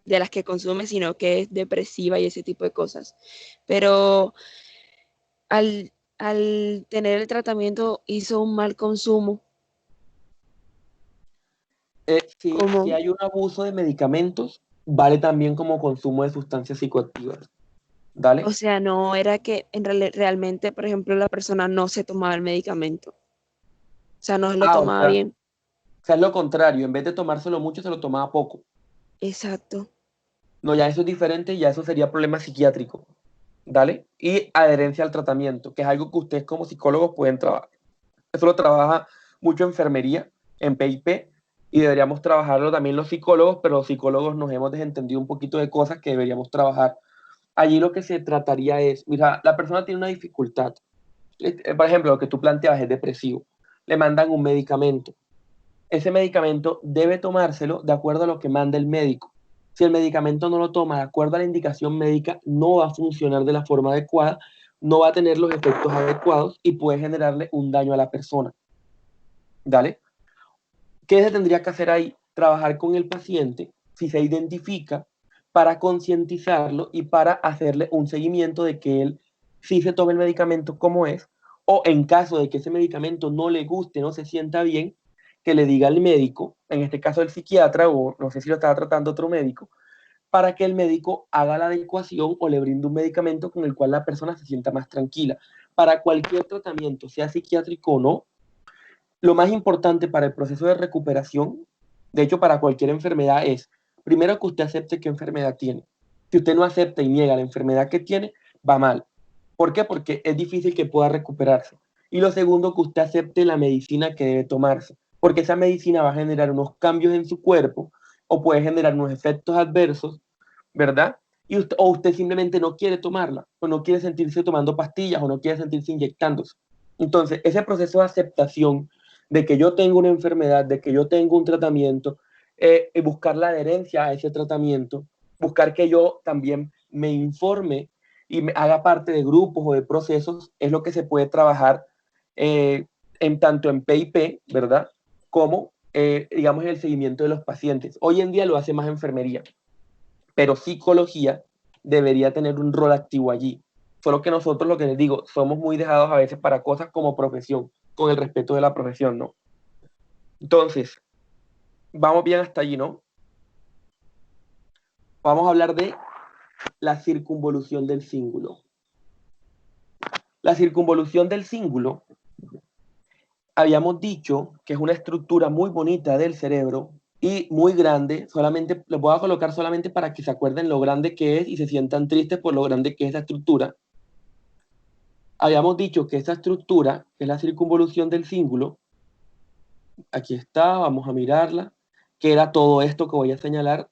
de las que consume, sino que es depresiva y ese tipo de cosas, pero al tener el tratamiento hizo un mal consumo, Si como, hay un abuso de medicamentos, vale también como consumo de sustancias psicoactivas. ¿Dale? O sea, no era que realmente, por ejemplo, la persona no se tomaba el medicamento. O sea, no lo Ah, tomaba bien. o sea, es lo contrario, en vez de tomárselo mucho, se lo tomaba poco. Exacto. No, ya eso es diferente, ya eso sería problema psiquiátrico. ¿Dale? Y adherencia al tratamiento, que es algo que ustedes como psicólogos pueden trabajar. Eso lo trabaja mucho enfermería, en PIP, y deberíamos trabajarlo también los psicólogos, pero los psicólogos nos hemos desentendido un poquito de cosas que deberíamos trabajar. Allí lo que se trataría es, mira, la persona tiene una dificultad. Por ejemplo, lo que tú planteabas es depresivo. Le mandan un medicamento. Ese medicamento debe tomárselo de acuerdo a lo que manda el médico. Si el medicamento no lo toma de acuerdo a la indicación médica, no va a funcionar de la forma adecuada, no va a tener los efectos adecuados y puede generarle un daño a la persona. ¿Dale? ¿Qué se tendría que hacer ahí? Trabajar con el paciente, si se identifica, para concientizarlo y para hacerle un seguimiento de que él sí se tome el medicamento como es, o en caso de que ese medicamento no le guste, no se sienta bien, que le diga al médico, en este caso el psiquiatra, o no sé si lo estaba tratando otro médico, para que el médico haga la adecuación o le brinde un medicamento con el cual la persona se sienta más tranquila. Para cualquier tratamiento, sea psiquiátrico o no, lo más importante para el proceso de recuperación, de hecho para cualquier enfermedad, es primero que usted acepte qué enfermedad tiene. Si usted no acepta y niega la enfermedad que tiene, va mal. ¿Por qué? Porque es difícil que pueda recuperarse. Y lo segundo, que usted acepte la medicina que debe tomarse, porque esa medicina va a generar unos cambios en su cuerpo o puede generar unos efectos adversos, ¿verdad? O usted simplemente no quiere tomarla, o no quiere sentirse tomando pastillas, o no quiere sentirse inyectándose. Entonces, ese proceso de aceptación de que yo tengo una enfermedad, de que yo tengo un tratamiento, y buscar la adherencia a ese tratamiento, buscar que yo también me informe y me haga parte de grupos o de procesos, es lo que se puede trabajar en tanto en PIP, ¿verdad? Como, digamos, en el seguimiento de los pacientes. Hoy en día lo hace más enfermería, pero psicología debería tener un rol activo allí. Solo que nosotros, lo que les digo, somos muy dejados a veces para cosas como profesión, con el respeto de la profesión, ¿no? Entonces, vamos bien hasta allí, ¿no? Vamos a hablar de la circunvolución del cíngulo. La circunvolución del cíngulo, habíamos dicho que es una estructura muy bonita del cerebro y muy grande. Solamente les voy a colocar solamente para que se acuerden lo grande que es y se sientan tristes por lo grande que es esa estructura. Habíamos dicho que esa estructura, que es la circunvolución del cíngulo, aquí está, vamos a mirarla, que era todo esto que voy a señalar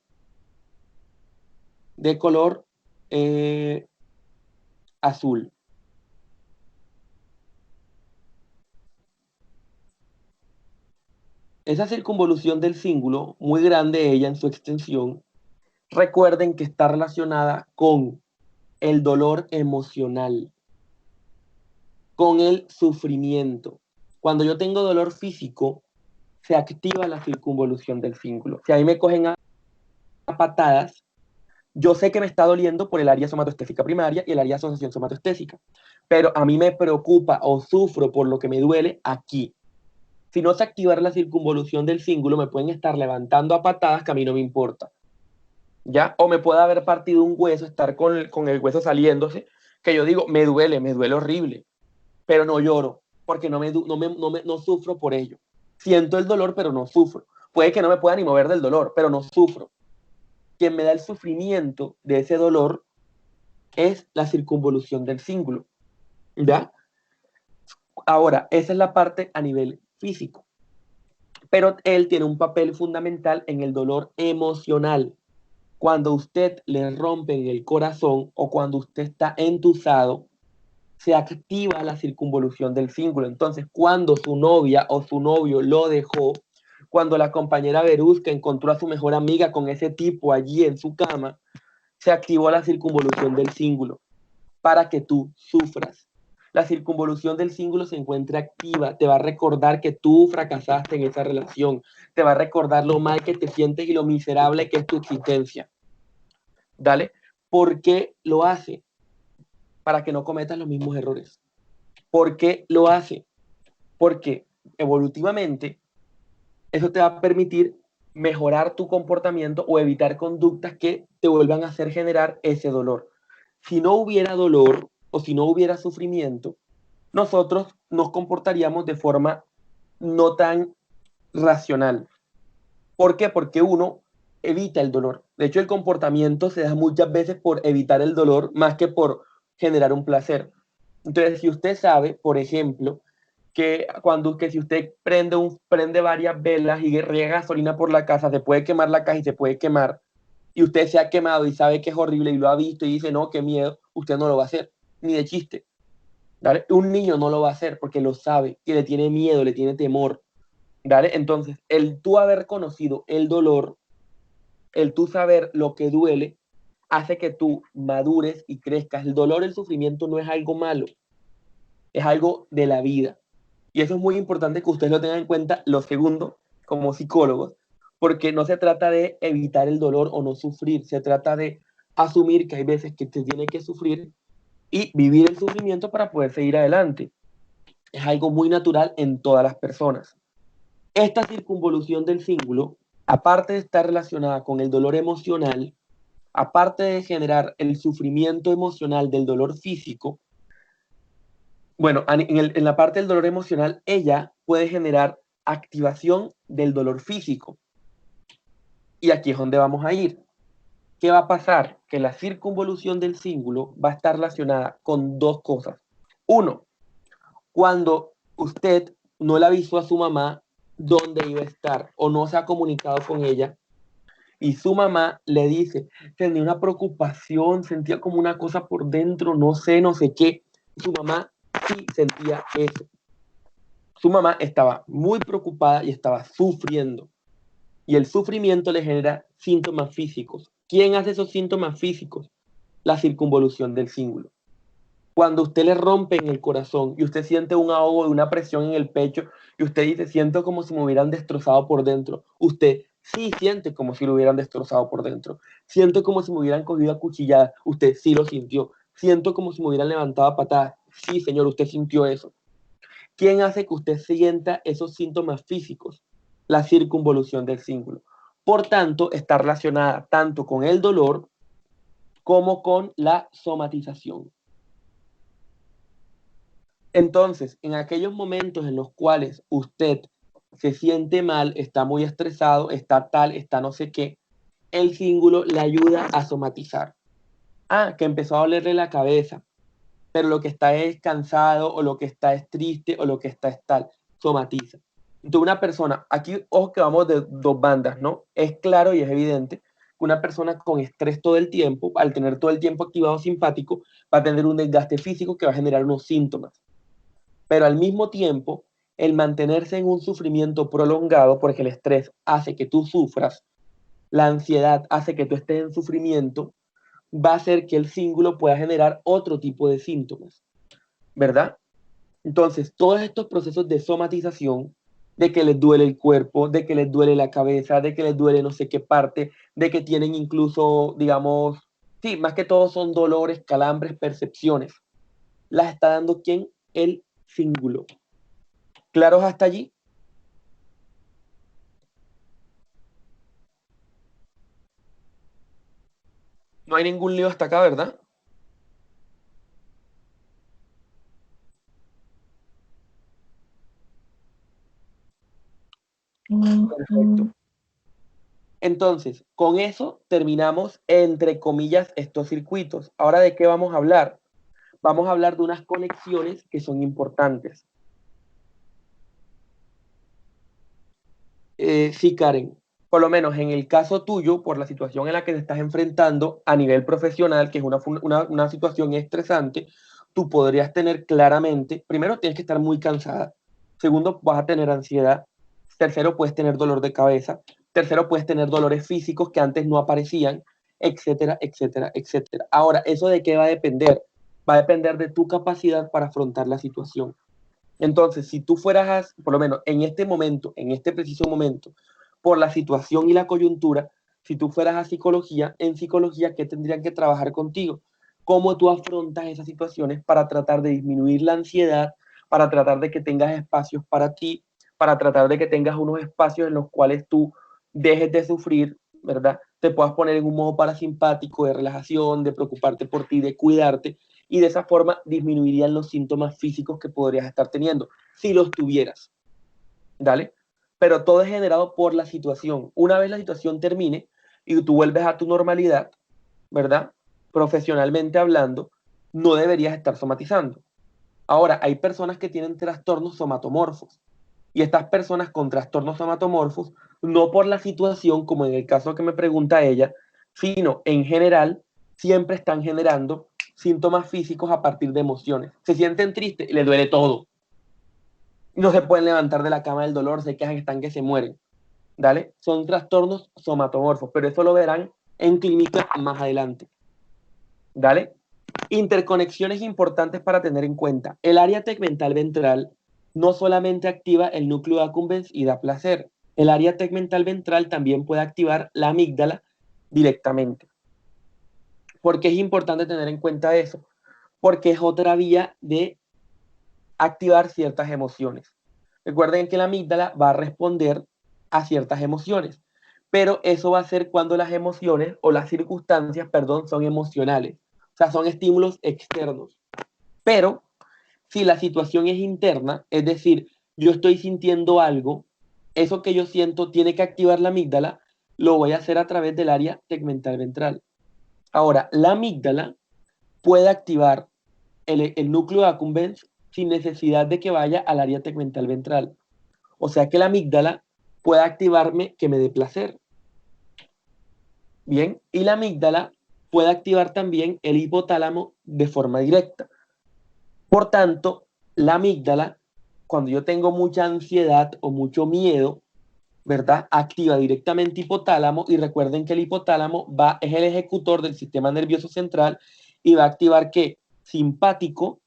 de color azul. Esa circunvolución del cíngulo, muy grande ella en su extensión, recuerden que está relacionada con el dolor emocional, con el sufrimiento. Cuando yo tengo dolor físico, se activa la circunvolución del cíngulo. Si a mí me cogen a patadas, yo sé que me está doliendo por el área somatoestésica primaria y el área de asociación somatoestésica, pero a mí me preocupa o sufro por lo que me duele aquí. Si no se activara la circunvolución del cíngulo, me pueden estar levantando a patadas que a mí no me importa, ¿ya? O me puede haber partido un hueso, estar con el hueso saliéndose, que yo digo, me duele horrible, pero no lloro, porque no sufro por ello. Siento el dolor, pero no sufro. Puede que no me pueda ni mover del dolor, pero no sufro. Quien me da el sufrimiento de ese dolor es la circunvolución del cíngulo, ¿ya? Ahora, esa es la parte a nivel físico, pero él tiene un papel fundamental en el dolor emocional. Cuando usted le rompen el corazón o cuando usted está entusado, se activa la circunvolución del cíngulo. Entonces, cuando su novia o su novio lo dejó, cuando la compañera Berusca encontró a su mejor amiga con ese tipo allí en su cama, se activó la circunvolución del cíngulo para que tú sufras. La circunvolución del cíngulo se encuentra activa, te va a recordar que tú fracasaste en esa relación, te va a recordar lo mal que te sientes y lo miserable que es tu existencia. ¿Dale? ¿Por qué lo hace? Para que no cometas los mismos errores. ¿Por qué lo hace? Porque evolutivamente eso te va a permitir mejorar tu comportamiento o evitar conductas que te vuelvan a hacer generar ese dolor. si no hubiera dolor o si no hubiera sufrimiento, nosotros nos comportaríamos de forma no tan racional. ¿Por qué? Porque uno evita el dolor. De hecho, el comportamiento se da muchas veces por evitar el dolor más que por generar un placer. Entonces, si usted sabe, por ejemplo, que si usted prende varias velas y riega gasolina por la casa, se puede quemar la casa y se puede quemar, y usted se ha quemado y sabe que es horrible y lo ha visto y dice, no, qué miedo, usted no lo va a hacer, ni de chiste. ¿Vale? Un niño no lo va a hacer porque lo sabe, que le tiene miedo, le tiene temor. ¿Vale? Entonces, el tú haber conocido el dolor, el tú saber lo que duele, hace que tú madures y crezcas. El dolor, el sufrimiento no es algo malo, es algo de la vida. Y eso es muy importante que ustedes lo tengan en cuenta, lo segundo, como psicólogos, porque no se trata de evitar el dolor o no sufrir, se trata de asumir que hay veces que se tiene que sufrir y vivir el sufrimiento para poder seguir adelante. Es algo muy natural en todas las personas. Esta circunvolución del cíngulo, aparte de estar relacionada con el dolor emocional, aparte de generar el sufrimiento emocional del dolor físico, bueno, en la parte del dolor emocional, ella puede generar activación del dolor físico. Y aquí es donde vamos a ir. ¿Qué va a pasar? Que la circunvolución del cíngulo va a estar relacionada con dos cosas. Uno, cuando usted no le avisó a su mamá dónde iba a estar o no se ha comunicado con ella y su mamá le dice, tenía una preocupación, sentía como una cosa por dentro, no sé qué. Su mamá sí sentía eso. Su mamá estaba muy preocupada y estaba sufriendo. Y el sufrimiento le genera síntomas físicos. ¿Quién hace esos síntomas físicos? La circunvolución del cíngulo. Cuando usted le rompe en el corazón y usted siente un ahogo y una presión en el pecho y usted dice, siento como si me hubieran destrozado por dentro, usted sí siente como si lo hubieran destrozado por dentro. Siento como si me hubieran cogido a cuchilladas, usted sí lo sintió. Siento como si me hubieran levantado a patadas, sí señor, usted sintió eso. ¿Quién hace que usted sienta esos síntomas físicos? La circunvolución del cíngulo. Por tanto, está relacionada tanto con el dolor como con la somatización. Entonces, en aquellos momentos en los cuales usted se siente mal, está muy estresado, está tal, está no sé qué, el cíngulo le ayuda a somatizar. Ah, que empezó a dolerle la cabeza, pero lo que está es cansado, o lo que está es triste, o lo que está es tal, somatiza. Entonces, una persona, aquí, ojo que vamos de dos bandas, ¿no? Es claro y es evidente que una persona con estrés todo el tiempo, al tener todo el tiempo activado simpático, va a tener un desgaste físico que va a generar unos síntomas. Pero al mismo tiempo, el mantenerse en un sufrimiento prolongado, porque el estrés hace que tú sufras, la ansiedad hace que tú estés en sufrimiento, va a hacer que el cíngulo pueda generar otro tipo de síntomas, ¿verdad? Entonces, todos estos procesos de somatización, de que les duele el cuerpo, de que les duele la cabeza, de que les duele no sé qué parte, de que tienen incluso, digamos, sí, más que todo son dolores, calambres, percepciones, las está dando ¿quién? El cíngulo. ¿Claros hasta allí? No hay ningún lío hasta acá, ¿verdad? Perfecto. Entonces, con eso terminamos, entre comillas, estos circuitos. Ahora, ¿de qué vamos a hablar? Vamos a hablar de unas conexiones que son importantes. Sí, Karen, por lo menos en el caso tuyo, por la situación en la que te estás enfrentando a nivel profesional, que es una situación estresante, tú podrías tener claramente, primero tienes que estar muy cansada, segundo vas a tener ansiedad, tercero puedes tener dolor de cabeza, tercero puedes tener dolores físicos que antes no aparecían, etcétera, etcétera, etcétera. Ahora, ¿eso de qué va a depender? Va a depender de tu capacidad para afrontar la situación. Entonces, si tú fueras, por lo menos en este momento, en este preciso momento, por la situación y la coyuntura, si tú fueras a psicología, en psicología, ¿qué tendrían que trabajar contigo? ¿Cómo tú afrontas esas situaciones para tratar de disminuir la ansiedad, para tratar de que tengas espacios para ti, para tratar de que tengas unos espacios en los cuales tú dejes de sufrir, ¿verdad? te puedas poner en un modo parasimpático de relajación, de preocuparte por ti, de cuidarte, y de esa forma disminuirían los síntomas físicos que podrías estar teniendo, si los tuvieras. ¿Dale? Pero todo es generado por la situación. Una vez la situación termine y tú vuelves a tu normalidad, ¿verdad? Profesionalmente hablando, no deberías estar somatizando. Ahora, hay personas que tienen trastornos somatomorfos. Y estas personas con trastornos somatomorfos, no por la situación, como en el caso que me pregunta ella, sino en general, siempre están generando síntomas físicos a partir de emociones. Se sienten tristes y les duele todo. No se pueden levantar de la cama del dolor, se quejan, están que se mueren. ¿Dale? Son trastornos somatomorfos, pero eso lo verán en clínica más adelante. ¿Dale? Interconexiones importantes para tener en cuenta. El área tegmental ventral no solamente activa el núcleo accumbens y da placer. El área tegmental ventral también puede activar la amígdala directamente. ¿Por qué es importante tener en cuenta eso? Porque es otra vía de activar ciertas emociones. Recuerden que la amígdala va a responder a ciertas emociones, pero eso va a ser cuando las emociones o las circunstancias, perdón, son emocionales. O sea, son estímulos externos. Pero si la situación es interna, es decir, yo estoy sintiendo algo, eso que yo siento tiene que activar la amígdala, lo voy a hacer a través del área tegmental ventral. Ahora, la amígdala puede activar el núcleo accumbens sin necesidad de que vaya al área tegmental ventral. O sea que la amígdala puede activarme que me dé placer. Bien, y la amígdala puede activar también el hipotálamo de forma directa. Por tanto, la amígdala, cuando yo tengo mucha ansiedad o mucho miedo, ¿verdad? Activa directamente hipotálamo, y recuerden que el hipotálamo es el ejecutor del sistema nervioso central y va a activar ¿qué? Simpático,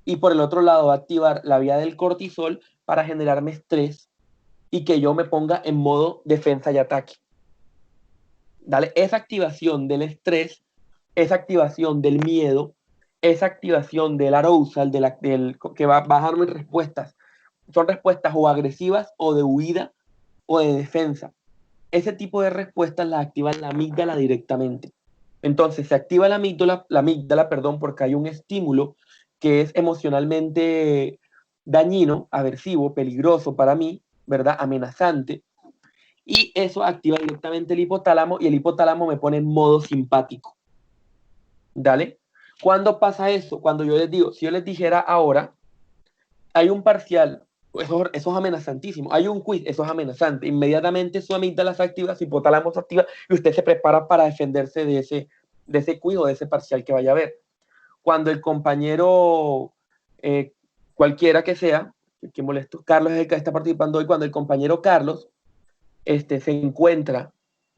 y por el otro lado va a activar la vía del cortisol para generarme estrés y que yo me ponga en modo defensa y ataque. ¿Dale? Esa activación del estrés, esa activación del miedo, esa activación del arousal, que va a bajarme respuestas, son respuestas o agresivas o de huida o de defensa. Ese tipo de respuestas las activa la amígdala directamente. Entonces se activa la amígdala, perdón, porque hay un estímulo que es emocionalmente dañino, aversivo, peligroso para mí, ¿verdad? Amenazante. Y eso activa directamente el hipotálamo y el hipotálamo me pone en modo simpático. ¿Dale? ¿Cuándo pasa eso? Cuando yo les digo, si yo les dijera ahora, hay un parcial, eso es amenazantísimo, hay un quiz, eso es amenazante, inmediatamente su amígdala se activa, su hipotálamo se activa y usted se prepara para defenderse de ese quiz o de ese parcial que vaya a ver. Cuando el compañero, cualquiera que sea, que molesto, Carlos es el que está participando hoy, cuando el compañero Carlos se encuentra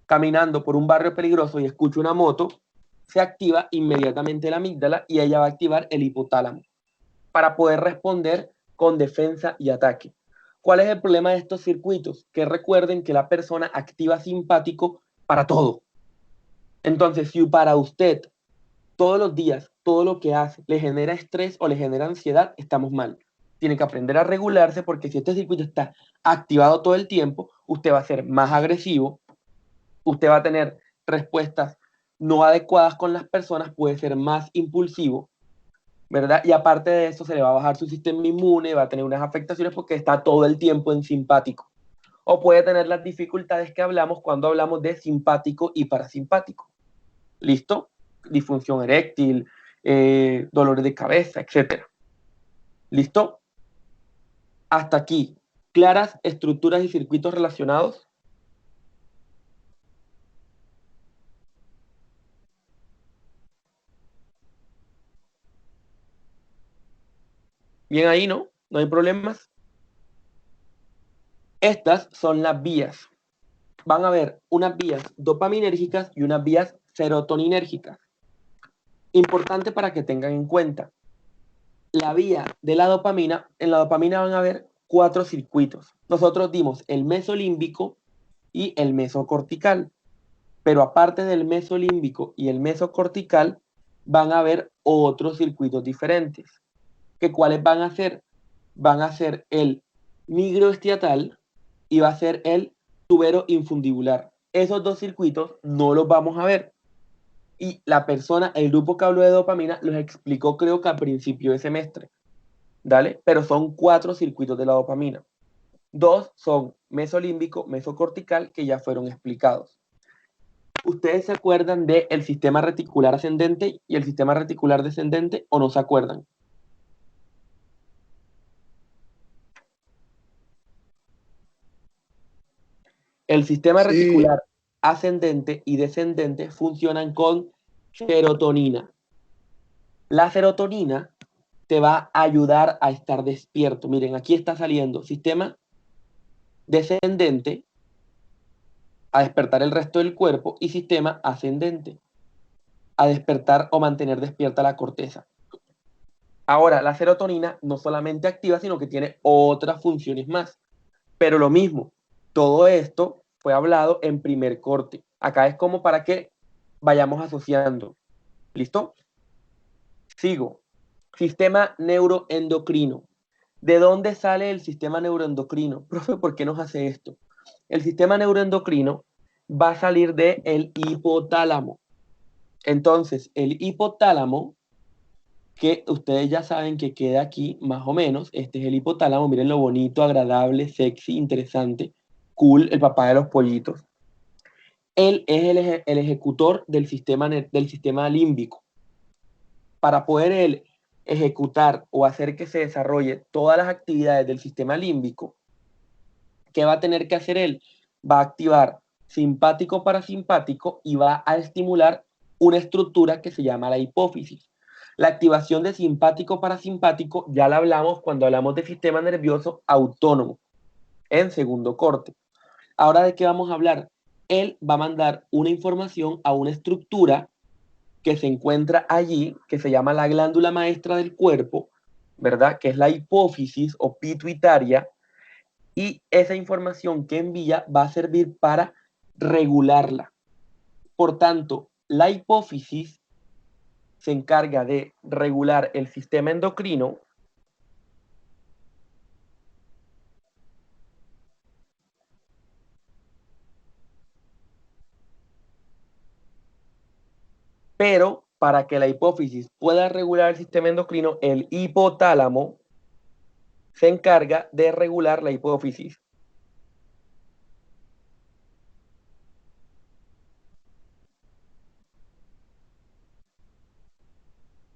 caminando por un barrio peligroso y escucha una moto, se activa inmediatamente la amígdala y ella va a activar el hipotálamo para poder responder con defensa y ataque. ¿Cuál es el problema de estos circuitos? Que recuerden que la persona activa simpático para todo. Entonces, si para usted todos los días, todo lo que hace le genera estrés o le genera ansiedad, estamos mal. Tiene que aprender a regularse, porque si este circuito está activado todo el tiempo, usted va a ser más agresivo, usted va a tener respuestas no adecuadas con las personas, puede ser más impulsivo, ¿verdad? Y aparte de eso, se le va a bajar su sistema inmune, va a tener unas afectaciones porque está todo el tiempo en simpático. O puede tener las dificultades que hablamos cuando hablamos de simpático y parasimpático. ¿Listo? Disfunción eréctil, dolores de cabeza, etc. ¿Listo? Hasta aquí. ¿Claras estructuras y circuitos relacionados? Bien ahí, ¿no? No hay problemas. Estas son las vías. Van a haber unas vías dopaminérgicas y unas vías serotoninérgicas. Importante para que tengan en cuenta. La vía de la dopamina, en la dopamina van a haber 4 circuitos. Nosotros dimos el mesolímbico y el mesocortical. Pero aparte del mesolímbico y el mesocortical, van a haber otros circuitos diferentes. ¿Que cuáles van a ser? Van a ser el nigroestriatal y va a ser el tubero infundibular. esos dos circuitos no los vamos a ver. Y la persona, el grupo que habló de dopamina, los explicó creo que a principio de semestre. ¿Dale? Pero son 4 circuitos de la dopamina. 2 son mesolímbico, mesocortical, que ya fueron explicados. ¿Ustedes se acuerdan del sistema reticular ascendente y el sistema reticular descendente o no se acuerdan? El sistema Sí, reticular ascendente y descendente funcionan con serotonina. La serotonina te va a ayudar a estar despierto. Miren, aquí está saliendo sistema descendente a despertar el resto del cuerpo y sistema ascendente a despertar o mantener despierta la corteza. Ahora, la serotonina no solamente activa, sino que tiene otras funciones más. Pero lo mismo, todo esto fue hablado en primer corte. Acá es como para que vayamos asociando. ¿Listo? Sigo. Sistema neuroendocrino. ¿De dónde sale el sistema neuroendocrino? Profe, ¿por qué nos hace esto? El sistema neuroendocrino va a salir del hipotálamo. Entonces, el hipotálamo, que ustedes ya saben que queda aquí más o menos, este es el hipotálamo, miren lo bonito, agradable, sexy, interesante, cool, el papá de los pollitos. Él es el ejecutor del sistema límbico. Para poder él ejecutar o hacer que se desarrolle todas las actividades del sistema límbico, ¿qué va a tener que hacer él? Va a activar simpático parasimpático y va a estimular una estructura que se llama la hipófisis. La activación de simpático parasimpático ya la hablamos cuando hablamos de sistema nervioso autónomo en segundo corte. Ahora, ¿de qué vamos a hablar? Él va a mandar una información a una estructura que se encuentra allí, que se llama la glándula maestra del cuerpo, ¿verdad? Que es la hipófisis o pituitaria, y esa información que envía va a servir para regularla. Por tanto, la hipófisis se encarga de regular el sistema endocrino pero para que la hipófisis pueda regular el sistema endocrino, el hipotálamo se encarga de regular la hipófisis.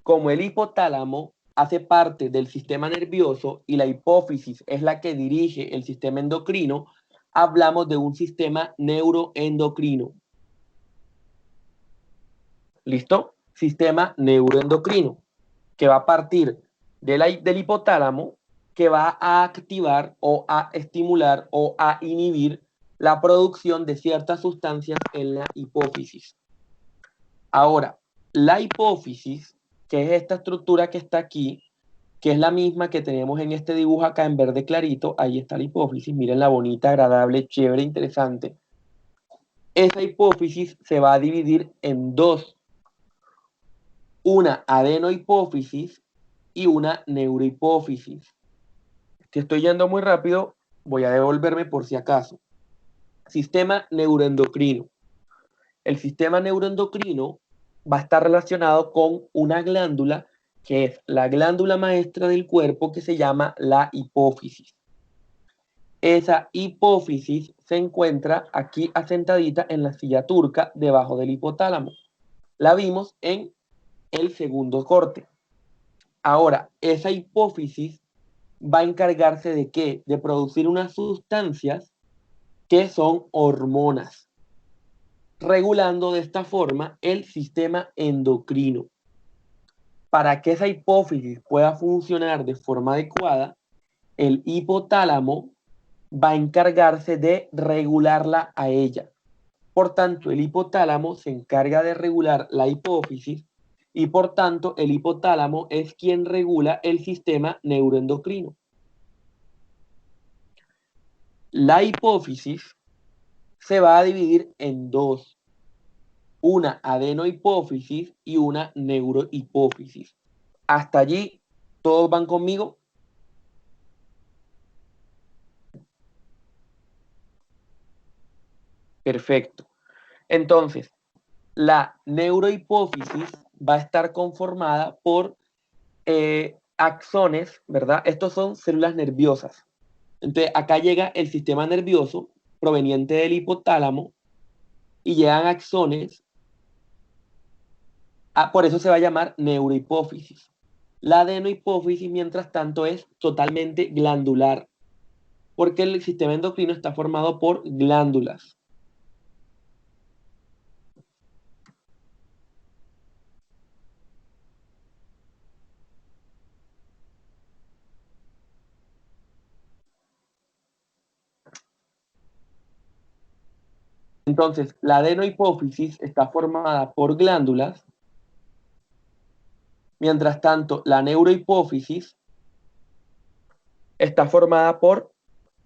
Como el hipotálamo hace parte del sistema nervioso y la hipófisis es la que dirige el sistema endocrino, hablamos de un sistema neuroendocrino. ¿Listo? Sistema neuroendocrino, que va a partir del hipotálamo, que va a activar o a estimular o a inhibir la producción de ciertas sustancias en la hipófisis. Ahora, la hipófisis, que es esta estructura que está aquí, que es la misma que tenemos en este dibujo acá en verde clarito, ahí está la hipófisis, miren la bonita, agradable, chévere, interesante. Esa hipófisis se va a dividir en dos, una adenohipófisis y una neurohipófisis. Si estoy yendo muy rápido, voy a devolverme por si acaso. Sistema neuroendocrino. El sistema neuroendocrino va a estar relacionado con una glándula que es la glándula maestra del cuerpo que se llama la hipófisis. Esa hipófisis se encuentra aquí asentadita en la silla turca debajo del hipotálamo. La vimos en el segundo corte. Ahora, esa hipófisis va a encargarse de ¿qué? De producir unas sustancias que son hormonas, regulando de esta forma el sistema endocrino. Para que esa hipófisis pueda funcionar de forma adecuada, el hipotálamo va a encargarse de regularla a ella. Por tanto, el hipotálamo se encarga de regular la hipófisis y por tanto el hipotálamo es quien regula el sistema neuroendocrino. La hipófisis se va a dividir en dos, una adenohipófisis y una neurohipófisis. Hasta allí, ¿todos van conmigo? Perfecto. Entonces, la neurohipófisis va a estar conformada por axones, ¿verdad? Estos son células nerviosas. Entonces, acá llega el sistema nervioso proveniente del hipotálamo y llegan axones. Por eso se va a llamar neurohipófisis. La adenohipófisis, mientras tanto, es totalmente glandular, porque el sistema endocrino está formado por glándulas. Entonces, la adenohipófisis está formada por glándulas, mientras tanto, la neurohipófisis está formada por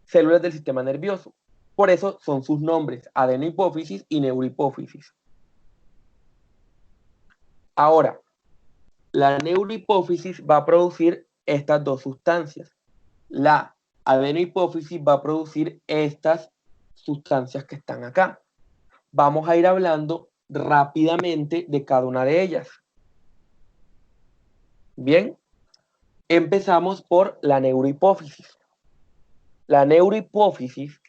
células del sistema nervioso. Por eso son sus nombres, adenohipófisis y neurohipófisis. Ahora, la neurohipófisis va a producir estas dos sustancias. La adenohipófisis va a producir estas sustancias que están acá. Vamos a ir hablando rápidamente de cada una de ellas. Bien, empezamos por la neurohipófisis. La neurohipófisis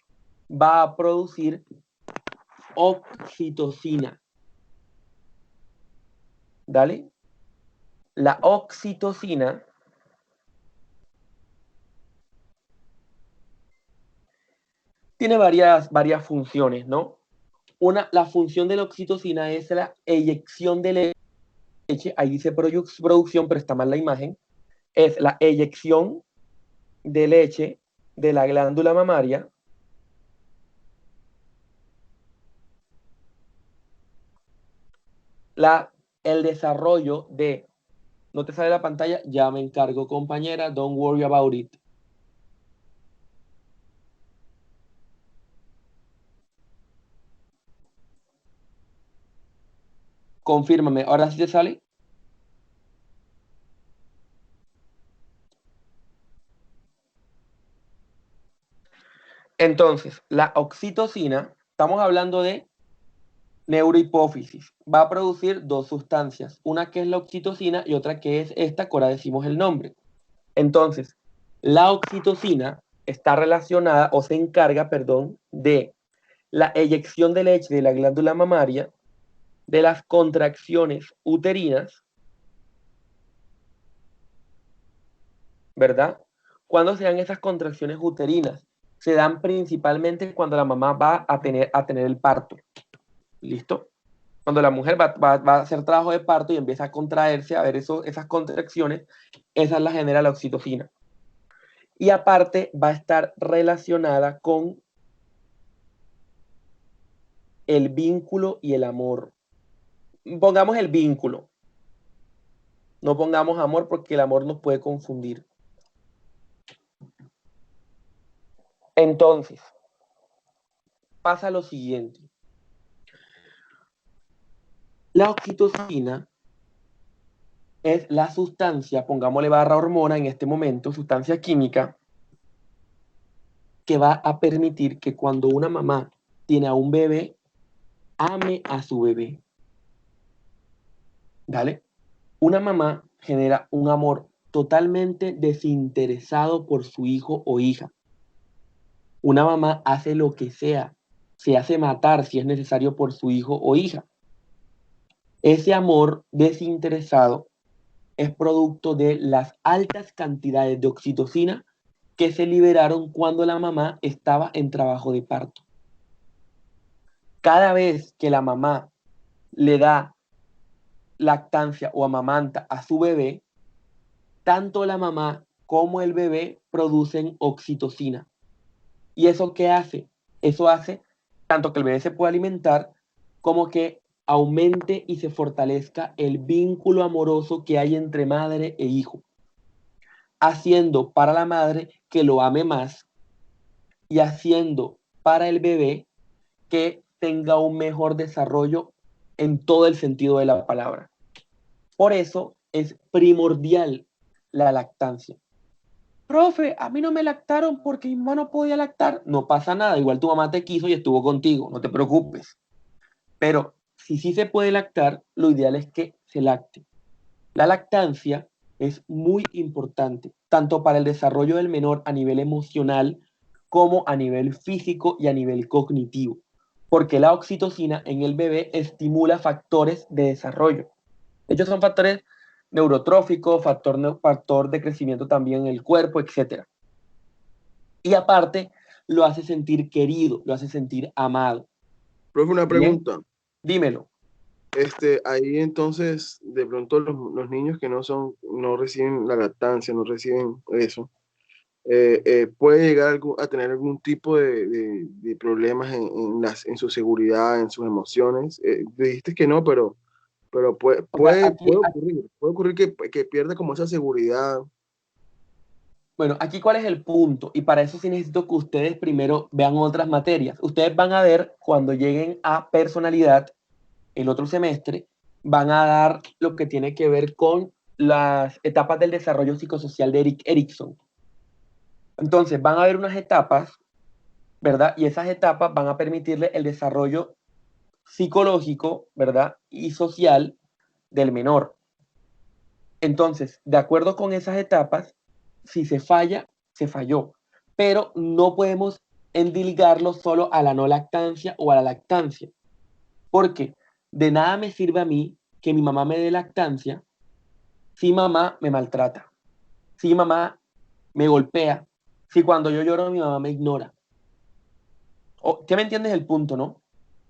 va a producir oxitocina. ¿Dale? La oxitocina tiene varias funciones, ¿no? La función de la oxitocina es la eyección de leche, ahí dice producción, pero está mal la imagen, es la eyección de leche de la glándula mamaria el desarrollo de, no te sale la pantalla, ya me encargo, compañera, don't worry about it. Confírmame, ¿ahora sí te sale? Entonces, la oxitocina, estamos hablando de neurohipófisis, va a producir dos sustancias, una que es la oxitocina y otra que es esta, que ahora decimos el nombre. Entonces, la oxitocina está relacionada o se encarga, perdón, de la eyección de leche de la glándula mamaria, de las contracciones uterinas, ¿verdad? ¿Cuándo se dan esas contracciones uterinas? Se dan principalmente cuando la mamá va a tener el parto. ¿Listo? Cuando la mujer va a hacer trabajo de parto y empieza a contraerse, a ver esas contracciones, esa la genera la oxitocina. Y aparte va a estar relacionada con el vínculo y el amor. Pongamos el vínculo. No pongamos amor porque el amor nos puede confundir. Entonces, pasa lo siguiente. La oxitocina es la sustancia, pongámosle barra hormona en este momento, sustancia química, que va a permitir que cuando una mamá tiene a un bebé, ame a su bebé. ¿Dale? Una mamá genera un amor totalmente desinteresado por su hijo o hija. Una mamá hace lo que sea, se hace matar si es necesario por su hijo o hija. Ese amor desinteresado es producto de las altas cantidades de oxitocina que se liberaron cuando la mamá estaba en trabajo de parto. Cada vez que la mamá le da lactancia o amamanta a su bebé, tanto la mamá como el bebé producen oxitocina. ¿Y eso qué hace? Eso hace tanto que el bebé se pueda alimentar como que aumente y se fortalezca el vínculo amoroso que hay entre madre e hijo, haciendo para la madre que lo ame más y haciendo para el bebé que tenga un mejor desarrollo en todo el sentido de la palabra. Por eso es primordial la lactancia. profe, a mí no me lactaron porque mi mamá no podía lactar. No pasa nada, igual tu mamá te quiso y estuvo contigo, no te preocupes. Pero si sí se puede lactar, lo ideal es que se lacte. La lactancia es muy importante, tanto para el desarrollo del menor a nivel emocional como a nivel físico y a nivel cognitivo, porque la oxitocina en el bebé estimula factores de desarrollo. Ellos son factores neurotróficos, factor de crecimiento también en el cuerpo, etc. Y aparte, lo hace sentir querido, lo hace sentir amado. Profe, una Bien, pregunta. dímelo. Ahí entonces, de pronto los niños que no reciben la lactancia, no reciben eso, puede llegar a tener algún tipo de problemas en su seguridad, en sus emociones. Dijiste que no, pero O sea, puede ocurrir que pierda como esa seguridad. bueno, aquí cuál es el punto, y para eso sí necesito que ustedes primero vean otras materias. Ustedes van a ver cuando lleguen a personalidad el otro semestre, van a dar lo que tiene que ver con las etapas del desarrollo psicosocial de Erik Erikson. Entonces, van a haber unas etapas, ¿verdad? Y esas etapas van a permitirle el desarrollo psicológico, ¿verdad? Y social del menor. Entonces, de acuerdo con esas etapas, si se falla, se falló. Pero no podemos endilgarlo solo a la no lactancia o a la lactancia. Porque de nada me sirve a mí que mi mamá me dé lactancia si mamá me maltrata, si mamá me golpea, si cuando yo lloro mi mamá me ignora. ¿Qué me entiendes el punto, no?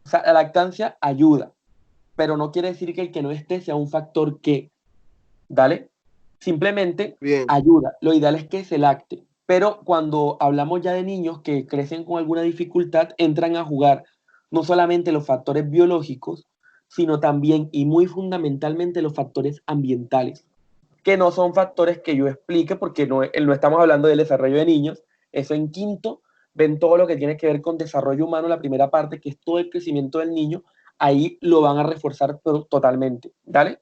O sea, la lactancia ayuda, pero no quiere decir que el que no esté sea un factor que, ¿dale? Simplemente Bien, ayuda. Lo ideal es que se lacte. Pero cuando hablamos ya de niños que crecen con alguna dificultad, entran a jugar no solamente los factores biológicos, sino también y muy fundamentalmente los factores ambientales, que no son factores que yo explique porque no estamos hablando del desarrollo de niños. Eso en quinto ven todo lo que tiene que ver con desarrollo humano, la primera parte, que es todo el crecimiento del niño, ahí lo van a reforzar totalmente. ¿Dale?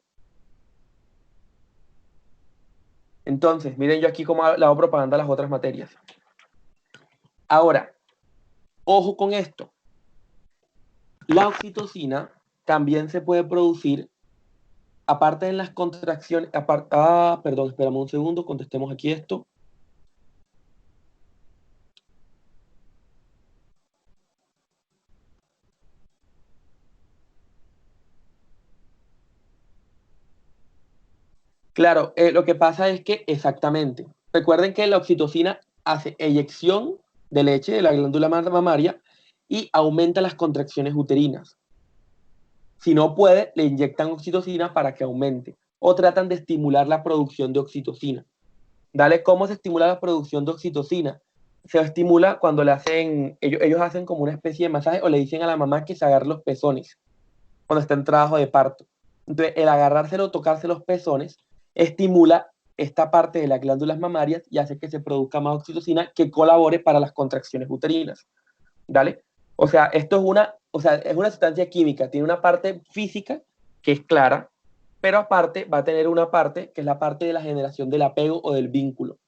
Entonces, miren yo aquí cómo le hago propaganda a las otras materias. Ahora, ojo con esto. La oxitocina también se puede producir, aparte de las contracciones, perdón, esperamos un segundo, contestemos aquí esto. Claro, lo que pasa es que exactamente. Recuerden que la oxitocina hace eyección de leche de la glándula mamaria y aumenta las contracciones uterinas. Si no puede, le inyectan oxitocina para que aumente o tratan de estimular la producción de oxitocina. Dale, ¿cómo se estimula la producción de oxitocina? Se estimula cuando ellos hacen como una especie de masaje o le dicen a la mamá que se agarre los pezones cuando está en trabajo de parto. Entonces, el agarrárselo, tocarse los pezones, estimula esta parte de las glándulas mamarias y hace que se produzca más oxitocina que colabore para las contracciones uterinas. ¿Dale? O sea, es una sustancia química, tiene una parte física que es clara, pero aparte va a tener una parte que es la parte de la generación del apego o del vínculo.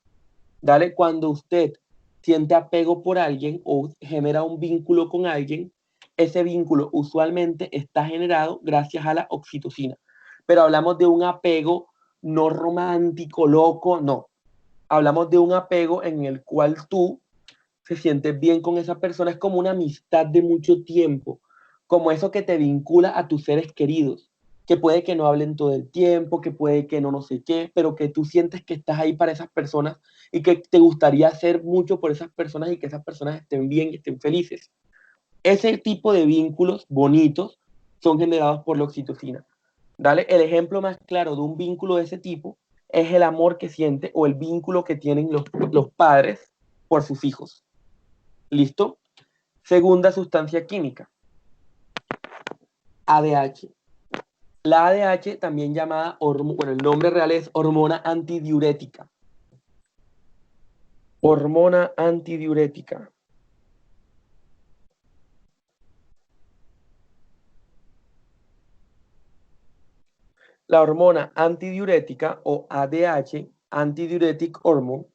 ¿Dale? Cuando usted siente apego por alguien o genera un vínculo con alguien, ese vínculo usualmente está generado gracias a la oxitocina. Pero hablamos de un apego no romántico, loco, no. Hablamos de un apego en el cual tú se sientes bien con esa persona, es como una amistad de mucho tiempo, como eso que te vincula a tus seres queridos, que puede que no hablen todo el tiempo, que puede que no sé qué, pero que tú sientes que estás ahí para esas personas y que te gustaría hacer mucho por esas personas y que esas personas estén bien y estén felices. Ese tipo de vínculos bonitos son generados por la oxitocina. Dale, el ejemplo más claro de un vínculo de ese tipo es el amor que siente o el vínculo que tienen los padres por sus hijos. ¿Listo? Segunda sustancia química, ADH. La ADH, también llamada, bueno, el nombre real es hormona antidiurética. Hormona antidiurética. La hormona antidiurética o ADH, antidiuretic hormone,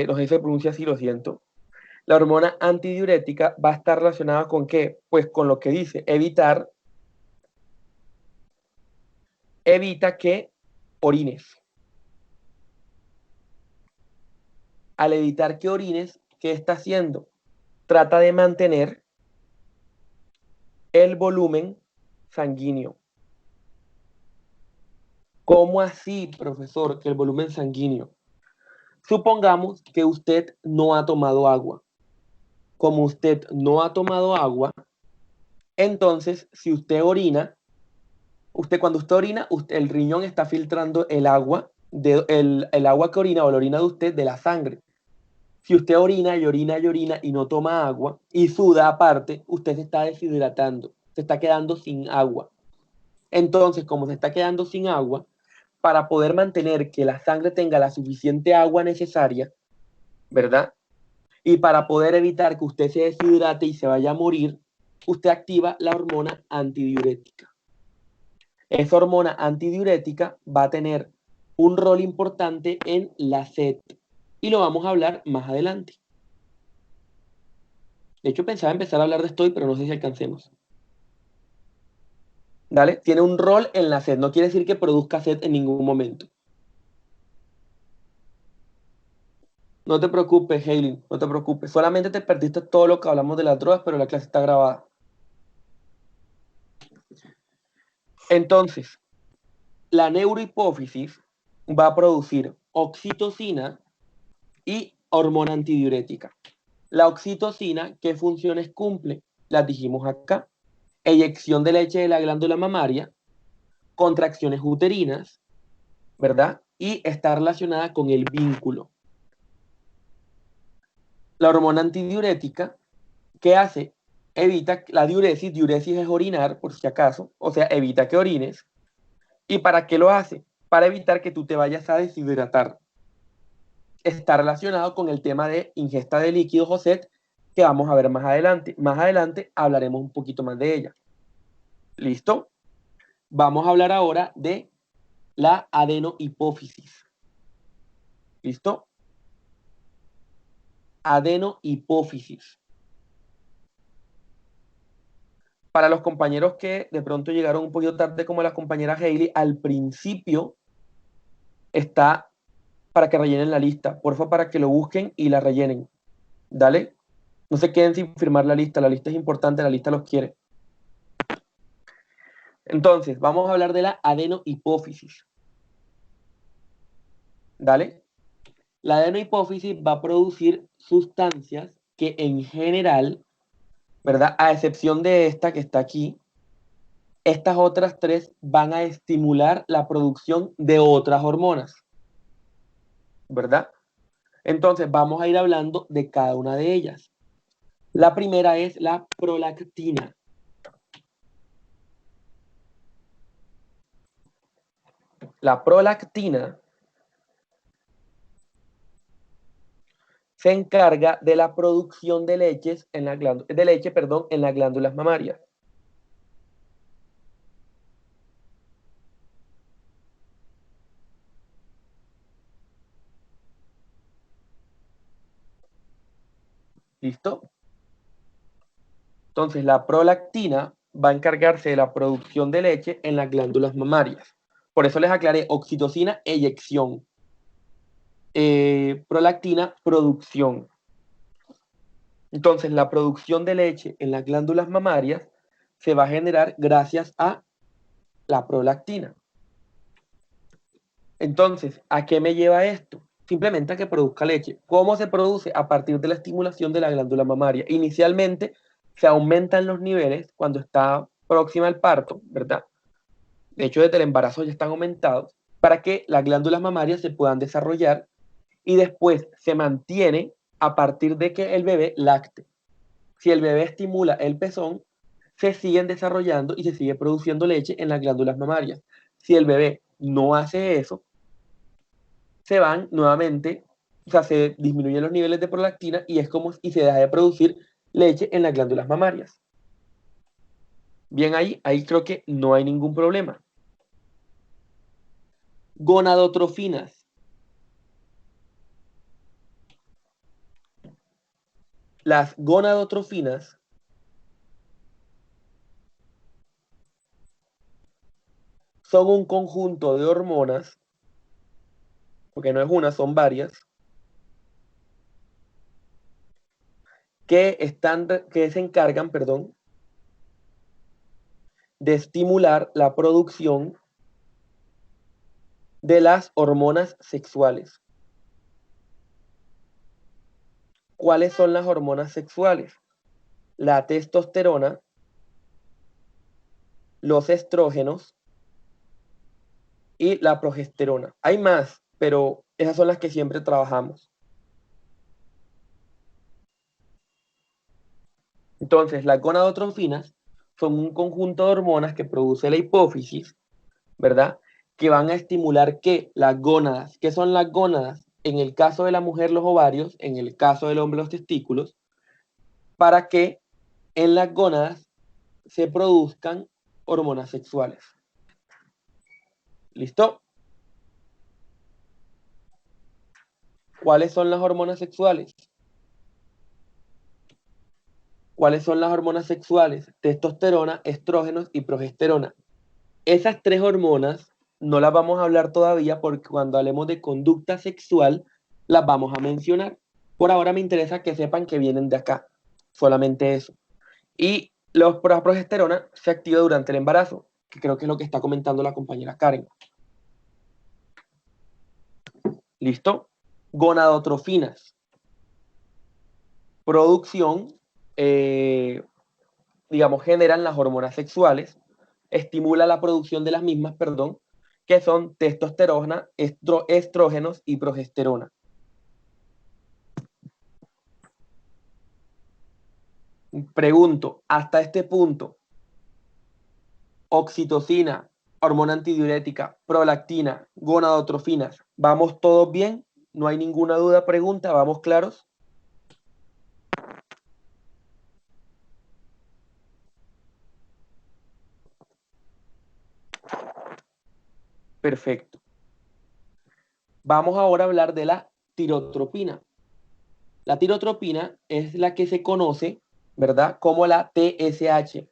no sé si se pronuncia así, lo siento. La hormona antidiurética va a estar relacionada con ¿qué? Pues con lo que dice, evita que orines. Al evitar que orines, ¿qué está haciendo? Trata de mantener el volumen sanguíneo. ¿Cómo así, profesor, que el volumen sanguíneo? Supongamos que usted no ha tomado agua. Como usted no ha tomado agua, entonces si usted orina, cuando usted orina, el riñón está filtrando el agua, el agua que orina o la orina de usted de la sangre. Si usted orina y orina y orina y no toma agua y suda aparte, usted se está deshidratando, se está quedando sin agua. Entonces, como se está quedando sin agua, para poder mantener que la sangre tenga la suficiente agua necesaria, ¿verdad? Y para poder evitar que usted se deshidrate y se vaya a morir, usted activa la hormona antidiurética. Esa hormona antidiurética va a tener un rol importante en la sed. Y lo vamos a hablar más adelante. De hecho, pensaba empezar a hablar de esto hoy, pero no sé si alcancemos. ¿Dale? Tiene un rol en la sed. No quiere decir que produzca sed en ningún momento. No te preocupes, Hayley, no te preocupes. Solamente te perdiste todo lo que hablamos de las drogas, pero la clase está grabada. Entonces, la neurohipófisis va a producir oxitocina y hormona antidiurética. La oxitocina, ¿qué funciones cumple? Las dijimos acá. Eyección de leche de la glándula mamaria, contracciones uterinas, ¿verdad? Y está relacionada con el vínculo. La hormona antidiurética, ¿qué hace? Evita la diuresis. Diuresis es orinar, por si acaso, o sea, evita que orines. ¿Y para qué lo hace? Para evitar que tú te vayas a deshidratar. Está relacionado con el tema de ingesta de líquidos o sed, que vamos a ver más adelante. Más adelante hablaremos un poquito más de ella. ¿Listo? Vamos a hablar ahora de la adenohipófisis. ¿Listo? Adenohipófisis. Para los compañeros que de pronto llegaron un poquito tarde, como la compañera Hayley, al principio está para que rellenen la lista. Porfa, para que lo busquen y la rellenen. Dale. No se queden sin firmar la lista es importante, la lista los quiere. Entonces, vamos a hablar de la adenohipófisis. ¿Dale? La adenohipófisis va a producir sustancias que en general, ¿verdad? A excepción de esta que está aquí, estas otras tres van a estimular la producción de otras hormonas, ¿verdad? Entonces, vamos a ir hablando de cada una de ellas. La primera es la prolactina. La prolactina se encarga de la producción de leche en las glándulas mamarias. ¿Listo? Entonces, la prolactina va a encargarse de la producción de leche en las glándulas mamarias. Por eso les aclaré oxitocina, eyección. Prolactina, producción. Entonces, la producción de leche en las glándulas mamarias se va a generar gracias a la prolactina. Entonces, ¿a qué me lleva esto? Simplemente a que produzca leche. ¿Cómo se produce? A partir de la estimulación de la glándula mamaria. Inicialmente se aumentan los niveles cuando está próxima al parto, ¿verdad? De hecho, desde el embarazo ya están aumentados para que las glándulas mamarias se puedan desarrollar y después se mantiene a partir de que el bebé lacte. Si el bebé estimula el pezón, se siguen desarrollando y se sigue produciendo leche en las glándulas mamarias. Si el bebé no hace eso, se van nuevamente, o sea, se disminuyen los niveles de prolactina y se deja de producir leche en las glándulas mamarias. Bien, ahí creo que no hay ningún problema. Gonadotrofinas. las gonadotrofinas son un conjunto de hormonas, porque no es una, son varias, que se encargan, perdón, de estimular la producción de las hormonas sexuales. ¿Cuáles son las hormonas sexuales? La testosterona, los estrógenos y la progesterona. Hay más, pero esas son las que siempre trabajamos. Entonces, las gonadotrofinas son un conjunto de hormonas que produce la hipófisis, ¿verdad? Que van a estimular ¿qué? Las gónadas. ¿Qué son las gónadas? En el caso de la mujer, los ovarios, en el caso del hombre, los testículos, para que en las gónadas se produzcan hormonas sexuales. ¿Listo? ¿Cuáles son las hormonas sexuales? ¿Cuáles son las hormonas sexuales? Testosterona, estrógenos y progesterona. Esas tres hormonas no las vamos a hablar todavía porque cuando hablemos de conducta sexual las vamos a mencionar. Por ahora me interesa que sepan que vienen de acá. Solamente eso. Y la progesterona se activa durante el embarazo, que creo que es lo que está comentando la compañera Karen. ¿Listo? Gonadotrofinas. Producción, digamos, generan las hormonas sexuales, estimula la producción de las mismas, perdón, que son testosterona, estrógenos y progesterona. Pregunto, hasta este punto, oxitocina, hormona antidiurética, prolactina, gonadotrofinas, ¿vamos todos bien? ¿No hay ninguna duda? Pregunta, ¿vamos claros? Perfecto. Vamos ahora a hablar de la tirotropina. La tirotropina es la que se conoce, ¿verdad?, como la TSH.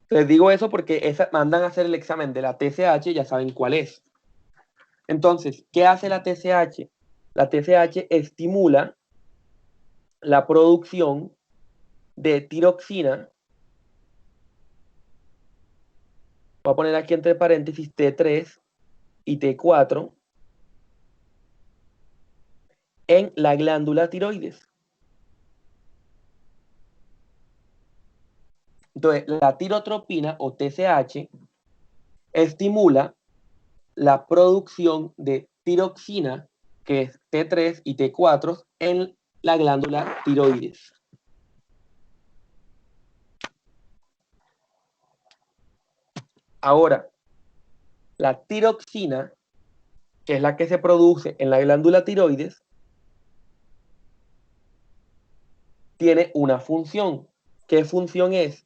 Les digo eso porque mandan a hacer el examen de la TSH, ya saben cuál es. Entonces, ¿qué hace la TSH? La TSH estimula la producción de tiroxina. Voy a poner aquí entre paréntesis T3 y T4 en la glándula tiroides. Entonces, la tirotropina o TSH estimula la producción de tiroxina, que es T3 y T4, en la glándula tiroides. Ahora, la tiroxina, que es la que se produce en la glándula tiroides, tiene una función. ¿Qué función es?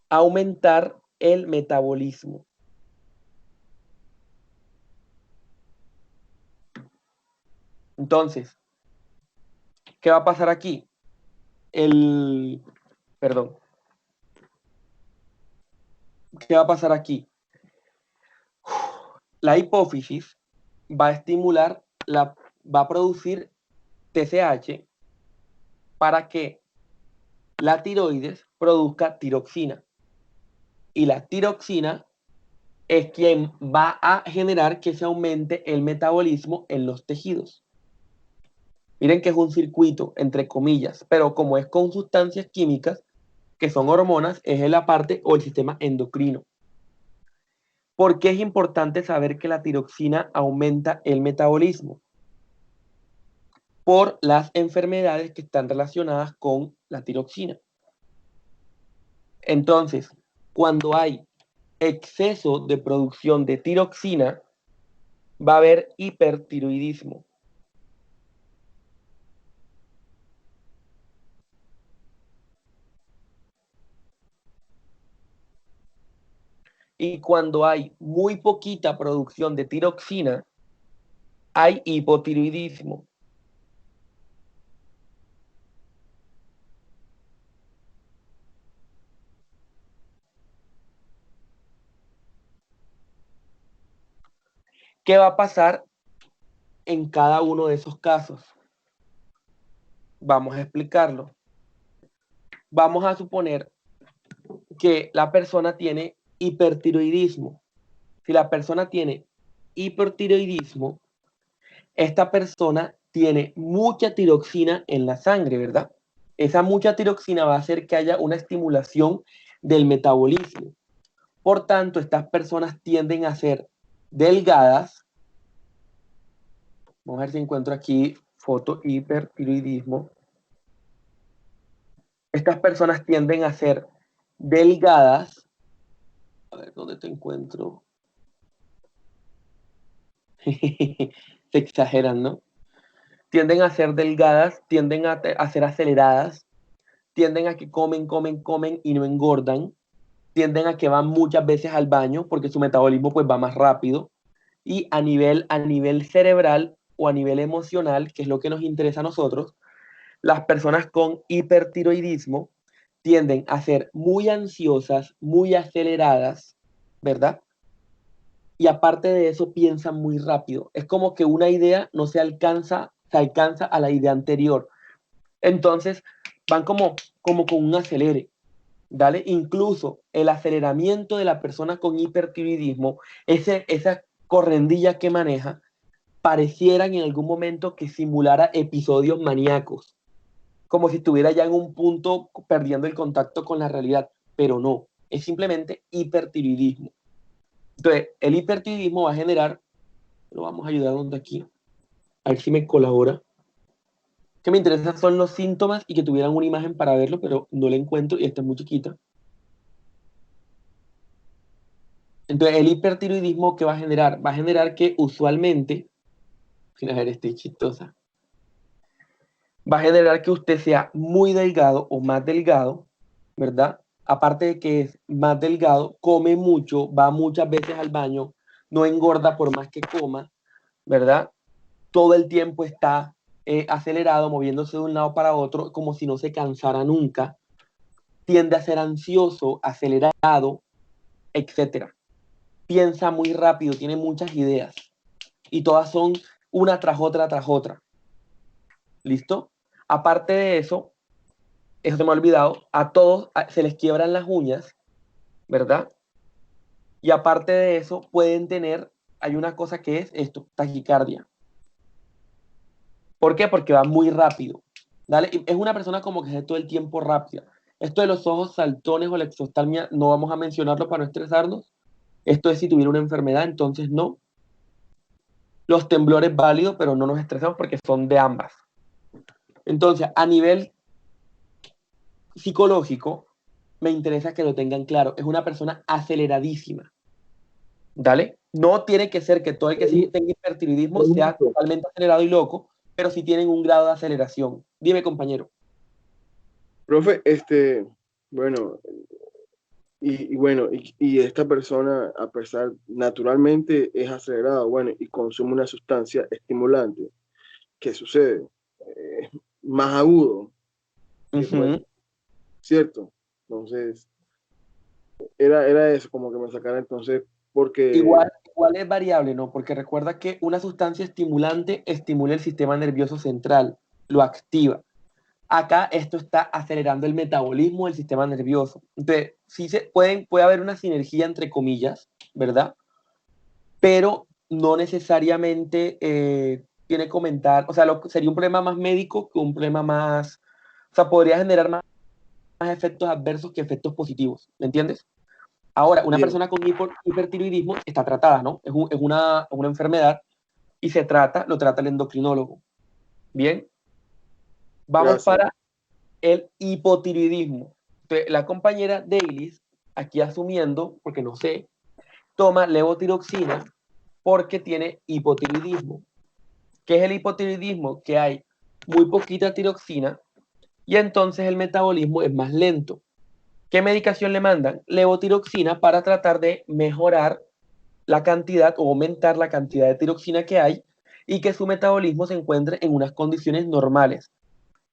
Aumentar el metabolismo. Entonces, ¿qué va a pasar aquí? Perdón. ¿Qué va a pasar aquí? La hipófisis va a estimular, va a producir TSH para que la tiroides produzca tiroxina. Y la tiroxina es quien va a generar que se aumente el metabolismo en los tejidos. Miren que es un circuito, entre comillas, pero como es con sustancias químicas, que son hormonas, es en la parte o el sistema endocrino. ¿Por qué es importante saber que la tiroxina aumenta el metabolismo? Por las enfermedades que están relacionadas con la tiroxina. Entonces, cuando hay exceso de producción de tiroxina, va a haber hipertiroidismo. Y cuando hay muy poquita producción de tiroxina, hay hipotiroidismo. ¿Qué va a pasar en cada uno de esos casos? Vamos a explicarlo. Vamos a suponer que la persona tiene hipertiroidismo. Si la persona tiene hipertiroidismo, esta persona tiene mucha tiroxina en la sangre, ¿verdad? Esa mucha tiroxina va a hacer que haya una estimulación del metabolismo. Por tanto, estas personas tienden a ser delgadas. Vamos a ver si encuentro aquí foto hipertiroidismo. Estas personas tienden a ser delgadas. A ver, ¿dónde te encuentro? Se exageran, ¿no? Tienden a ser delgadas, tienden a ser aceleradas, tienden a que comen y no engordan, tienden a que van muchas veces al baño porque su metabolismo pues va más rápido, y a nivel cerebral o a nivel emocional, que es lo que nos interesa a nosotros, las personas con hipertiroidismo tienden a ser muy ansiosas, muy aceleradas, ¿verdad? Y aparte de eso piensan muy rápido. Es como que una idea no se alcanza a la idea anterior. Entonces van como con un acelere, ¿vale? Incluso el aceleramiento de la persona con hipertiroidismo, esa correndilla que maneja, pareciera en algún momento que simulara episodios maníacos, como si estuviera ya en un punto perdiendo el contacto con la realidad, pero no, es simplemente hipertiroidismo. Entonces, el hipertiroidismo va a generar, lo vamos a ayudar donde aquí, a ver si me colabora. Que me interesan son los síntomas y que tuvieran una imagen para verlo, pero no la encuentro y esta es muy chiquita. Entonces, el hipertiroidismo, ¿qué va a generar? Va a generar que usualmente, a ver, estoy chistosa, va a generar que usted sea muy delgado o más delgado, ¿verdad? Aparte de que es más delgado, come mucho, va muchas veces al baño, no engorda por más que coma, ¿verdad? Todo el tiempo está acelerado, moviéndose de un lado para otro, como si no se cansara nunca, tiende a ser ansioso, acelerado, etcétera. Piensa muy rápido, tiene muchas ideas y todas son una tras otra tras otra. ¿Listo? Aparte de eso se me ha olvidado, a todos se les quiebran las uñas, ¿verdad? Y aparte de eso pueden tener, hay una cosa que es esto, taquicardia. ¿Por qué? Porque va muy rápido. ¿Dale? Es una persona como que es todo el tiempo rápida. Esto de los ojos saltones o la exoftalmia no vamos a mencionarlo para no estresarnos. Esto es si tuviera una enfermedad, entonces no. Los temblores válidos, pero no nos estresamos porque son de ambas. Entonces, a nivel psicológico, me interesa que lo tengan claro. Es una persona aceleradísima. ¿Dale? No tiene que ser que todo el que tenga hipertiroidismo sea totalmente acelerado y loco, pero sí tienen un grado de aceleración. Dime, compañero. Profe, bueno, y esta persona, a pesar, naturalmente es acelerado, bueno, y consume una sustancia estimulante. ¿Qué sucede? Más agudo, bueno, ¿cierto? Entonces, era eso, como que me sacara entonces, porque... Igual es variable, ¿no? Porque recuerda que una sustancia estimulante estimula el sistema nervioso central, lo activa. Acá esto está acelerando el metabolismo del sistema nervioso. Entonces, sí puede haber una sinergia entre comillas, ¿verdad? Pero no necesariamente tiene que comentar, o sea, sería un problema más médico que un problema más, o sea, podría generar más efectos adversos que efectos positivos, ¿me entiendes? Ahora, una Bien. persona con hipertiroidismo está tratada, ¿no? Es una enfermedad y lo trata el endocrinólogo. Bien, vamos Gracias. para el hipotiroidismo. Entonces, la compañera Dailis, aquí asumiendo, porque no sé, toma levotiroxina porque tiene hipotiroidismo. ¿Qué es el hipotiroidismo? Que hay muy poquita tiroxina y entonces el metabolismo es más lento. ¿Qué medicación le mandan? Levotiroxina para tratar de mejorar la cantidad o aumentar la cantidad de tiroxina que hay y que su metabolismo se encuentre en unas condiciones normales.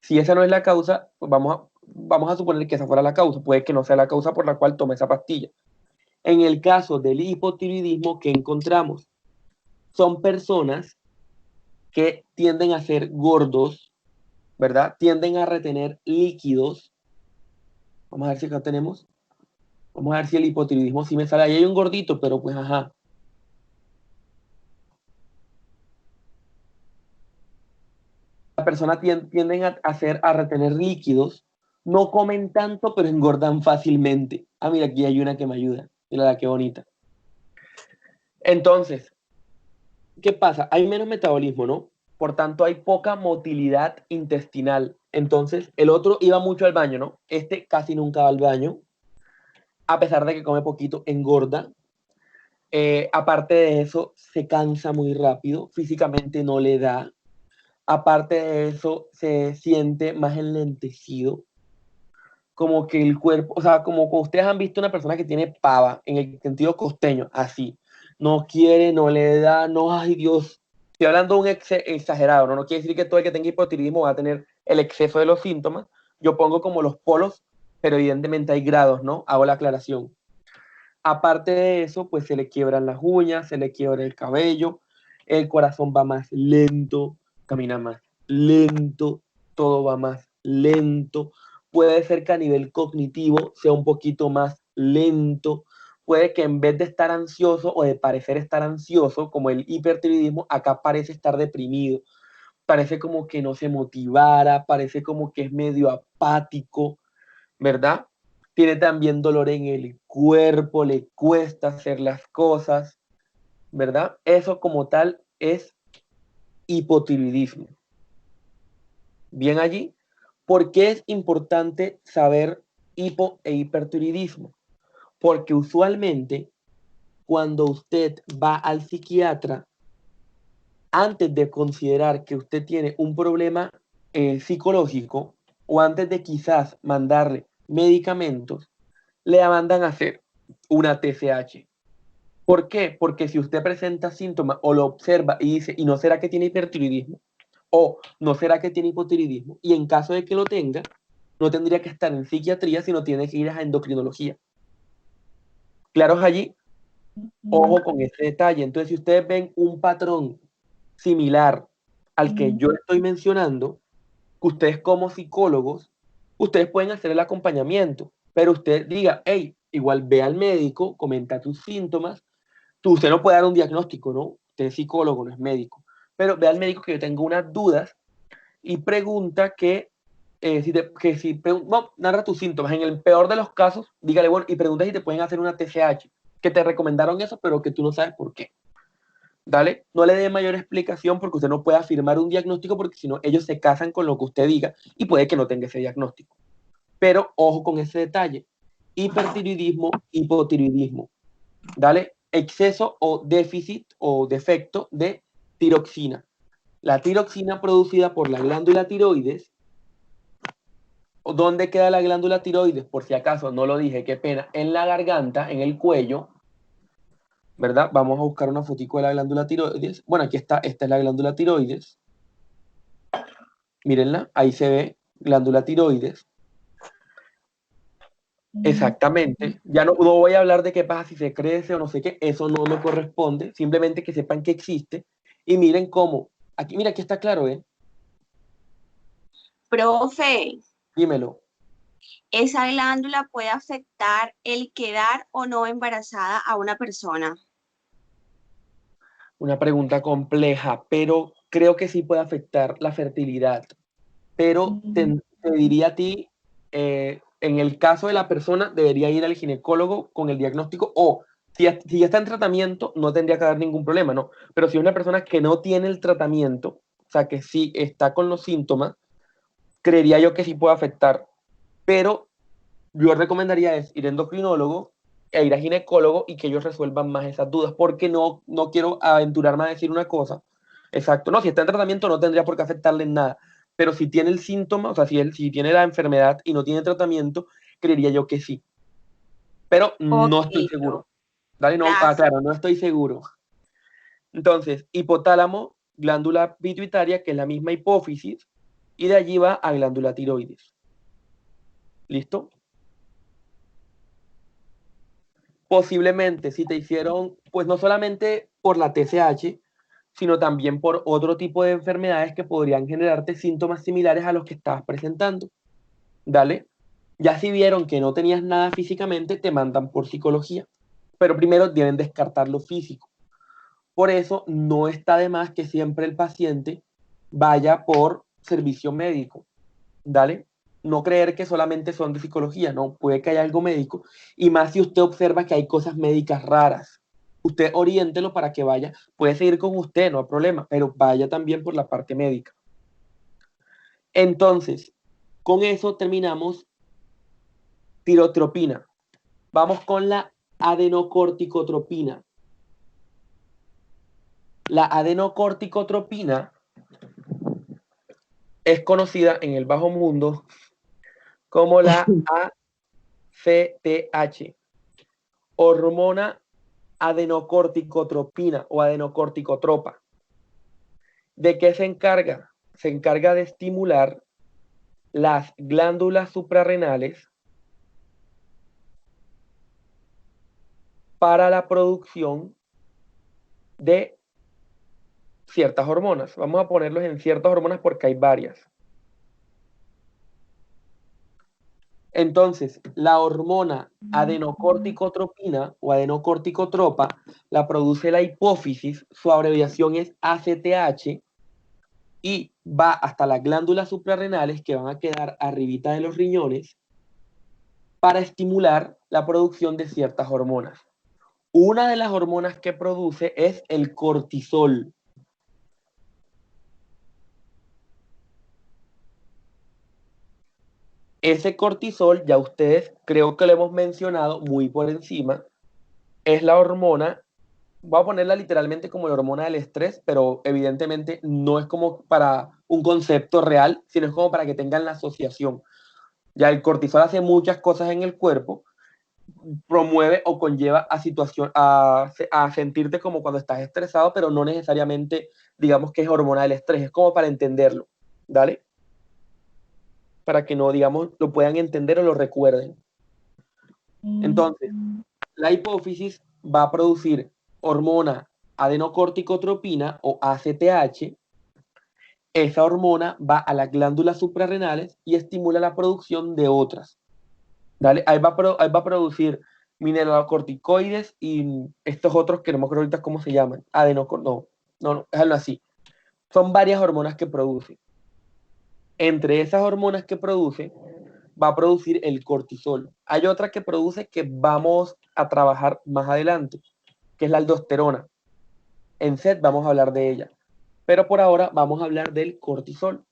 Si esa no es la causa, pues vamos a suponer que esa fuera la causa. Puede que no sea la causa por la cual tome esa pastilla. En el caso del hipotiroidismo, ¿qué encontramos? Son personas que tienden a ser gordos, ¿verdad? Tienden a retener líquidos. Vamos a ver si acá tenemos. Vamos a ver si el hipotiroidismo sí me sale. Ahí hay un gordito, pero pues ajá. Las personas tienden a retener líquidos. No comen tanto, pero engordan fácilmente. Ah, mira, aquí hay una que me ayuda. Mira, qué bonita. Entonces, ¿qué pasa? Hay menos metabolismo, ¿no? Por tanto, hay poca motilidad intestinal. Entonces, el otro iba mucho al baño, ¿no? Este casi nunca va al baño. A pesar de que come poquito, engorda. Aparte de eso, se cansa muy rápido. Físicamente no le da. Aparte de eso, se siente más enlentecido. Como que el cuerpo, o sea, como ustedes han visto una persona que tiene pava, en el sentido costeño, así. No quiere, no le da, no, ay Dios. Estoy hablando de un exagerado, ¿no? No quiere decir que todo el que tenga hipotiroidismo va a tener el exceso de los síntomas. Yo pongo como los polos, pero evidentemente hay grados, ¿no? Hago la aclaración. Aparte de eso, pues se le quiebran las uñas, se le quiebra el cabello, el corazón va más lento, camina más lento, todo va más lento. Puede ser que a nivel cognitivo sea un poquito más lento. Puede que en vez de estar ansioso o de parecer estar ansioso, como el hipertiroidismo, acá parece estar deprimido. Parece como que no se motivara, parece como que es medio apático, ¿verdad? Tiene también dolor en el cuerpo, le cuesta hacer las cosas, ¿verdad? Eso como tal es hipotiroidismo. Bien allí, ¿por qué es importante saber hipo e hipertiroidismo? Porque usualmente cuando usted va al psiquiatra, antes de considerar que usted tiene un problema psicológico o antes de quizás mandarle medicamentos, le mandan a hacer una TSH. ¿Por qué? Porque si usted presenta síntomas o lo observa y dice, ¿y no será que tiene hipertiroidismo? O ¿no será que tiene hipotiroidismo? Y en caso de que lo tenga, no tendría que estar en psiquiatría, sino tiene que ir a endocrinología. ¿Claros allí? Ojo con ese detalle. Entonces, si ustedes ven un patrón similar al que yo estoy mencionando, ustedes como psicólogos, ustedes pueden hacer el acompañamiento, pero usted diga, hey, igual ve al médico, comenta tus síntomas. Usted no puede dar un diagnóstico, ¿no? Usted es psicólogo, no es médico. Pero ve al médico que yo tengo unas dudas y pregunta no, narra tus síntomas. En el peor de los casos, dígale, bueno, y pregunta si te pueden hacer una TSH, que te recomendaron eso, pero que tú no sabes por qué. Dale, no le dé mayor explicación porque usted no puede afirmar un diagnóstico porque si no, ellos se casan con lo que usted diga y puede que no tenga ese diagnóstico. Pero ojo con ese detalle. Hipertiroidismo, hipotiroidismo. Dale, exceso o déficit o defecto de tiroxina. La tiroxina producida por la glándula tiroides. ¿Dónde queda la glándula tiroides? Por si acaso no lo dije, qué pena. En la garganta, en el cuello, ¿verdad? Vamos a buscar una fotico de la glándula tiroides. Bueno, aquí está, esta es la glándula tiroides. Mírenla, ahí se ve glándula tiroides. Exactamente. Ya no voy a hablar de qué pasa si se crece o no sé qué, eso no me corresponde. Simplemente que sepan que existe. Y miren cómo. Aquí, mira, aquí está claro, ¿eh? Profe, Dímelo. ¿esa glándula puede afectar el quedar o no embarazada a una persona? Una pregunta compleja, pero creo que sí puede afectar la fertilidad. Pero te diría a ti, en el caso de la persona, debería ir al ginecólogo con el diagnóstico o si ya está en tratamiento, no tendría que haber ningún problema, ¿no? Pero si es una persona que no tiene el tratamiento, o sea, que sí está con los síntomas, creería yo que sí puede afectar. Pero yo recomendaría es ir a endocrinólogo e ir a ginecólogo y que ellos resuelvan más esas dudas, porque no quiero aventurarme a decir una cosa. Exacto, no, si está en tratamiento no tendría por qué afectarle en nada, pero si tiene el síntoma, o sea, si tiene la enfermedad y no tiene tratamiento, creería yo que sí, pero Ok, no estoy seguro. Dale, no, gracias. claro, no estoy seguro. Entonces, hipotálamo glándula pituitaria, que es la misma hipófisis, y de allí va a glándula tiroides. ¿Listo? Posiblemente si te hicieron, pues no solamente por la TSH, sino también por otro tipo de enfermedades que podrían generarte síntomas similares a los que estabas presentando. Dale. Ya si vieron que no tenías nada físicamente, te mandan por psicología. Pero primero deben descartar lo físico. Por eso no está de más que siempre el paciente vaya por servicio médico. ¿Dale? No creer que solamente son de psicología, no, puede que haya algo médico. Y más si usted observa que hay cosas médicas raras. Usted oriéntelo para que vaya. Puede seguir con usted, no hay problema, pero vaya también por la parte médica. Entonces, con eso terminamos tirotropina. Vamos con la adenocorticotropina. La adenocorticotropina es conocida en el bajo mundo como la ACTH, hormona adenocorticotropina o adenocorticotropa. ¿De qué se encarga? Se encarga de estimular las glándulas suprarrenales para la producción de ciertas hormonas. Vamos a ponerlos en ciertas hormonas porque hay varias. Entonces, la hormona adenocorticotropina o adenocorticotropa la produce la hipófisis, su abreviación es ACTH, y va hasta las glándulas suprarrenales que van a quedar arribita de los riñones para estimular la producción de ciertas hormonas. Una de las hormonas que produce es el cortisol. Ese cortisol, ya ustedes creo que lo hemos mencionado muy por encima, es la hormona, voy a ponerla literalmente como la hormona del estrés, pero evidentemente no es como para un concepto real, sino es como para que tengan la asociación. Ya el cortisol hace muchas cosas en el cuerpo, promueve o conlleva a sentirte como cuando estás estresado, pero no necesariamente digamos que es hormona del estrés, es como para entenderlo, ¿dale? Para que no, digamos, lo puedan entender o lo recuerden. Entonces, la hipófisis va a producir hormona adenocorticotropina o ACTH. Esa hormona va a las glándulas suprarrenales y estimula la producción de otras. ¿Dale? Ahí va a producir mineralocorticoides y estos otros que no me acuerdo ahorita cómo se llaman. No, déjalo así. Son varias hormonas que produce. Entre esas hormonas que produce, va a producir el cortisol. Hay otra que produce que vamos a trabajar más adelante, que es la aldosterona. En SET vamos a hablar de ella. Pero por ahora vamos a hablar del cortisol.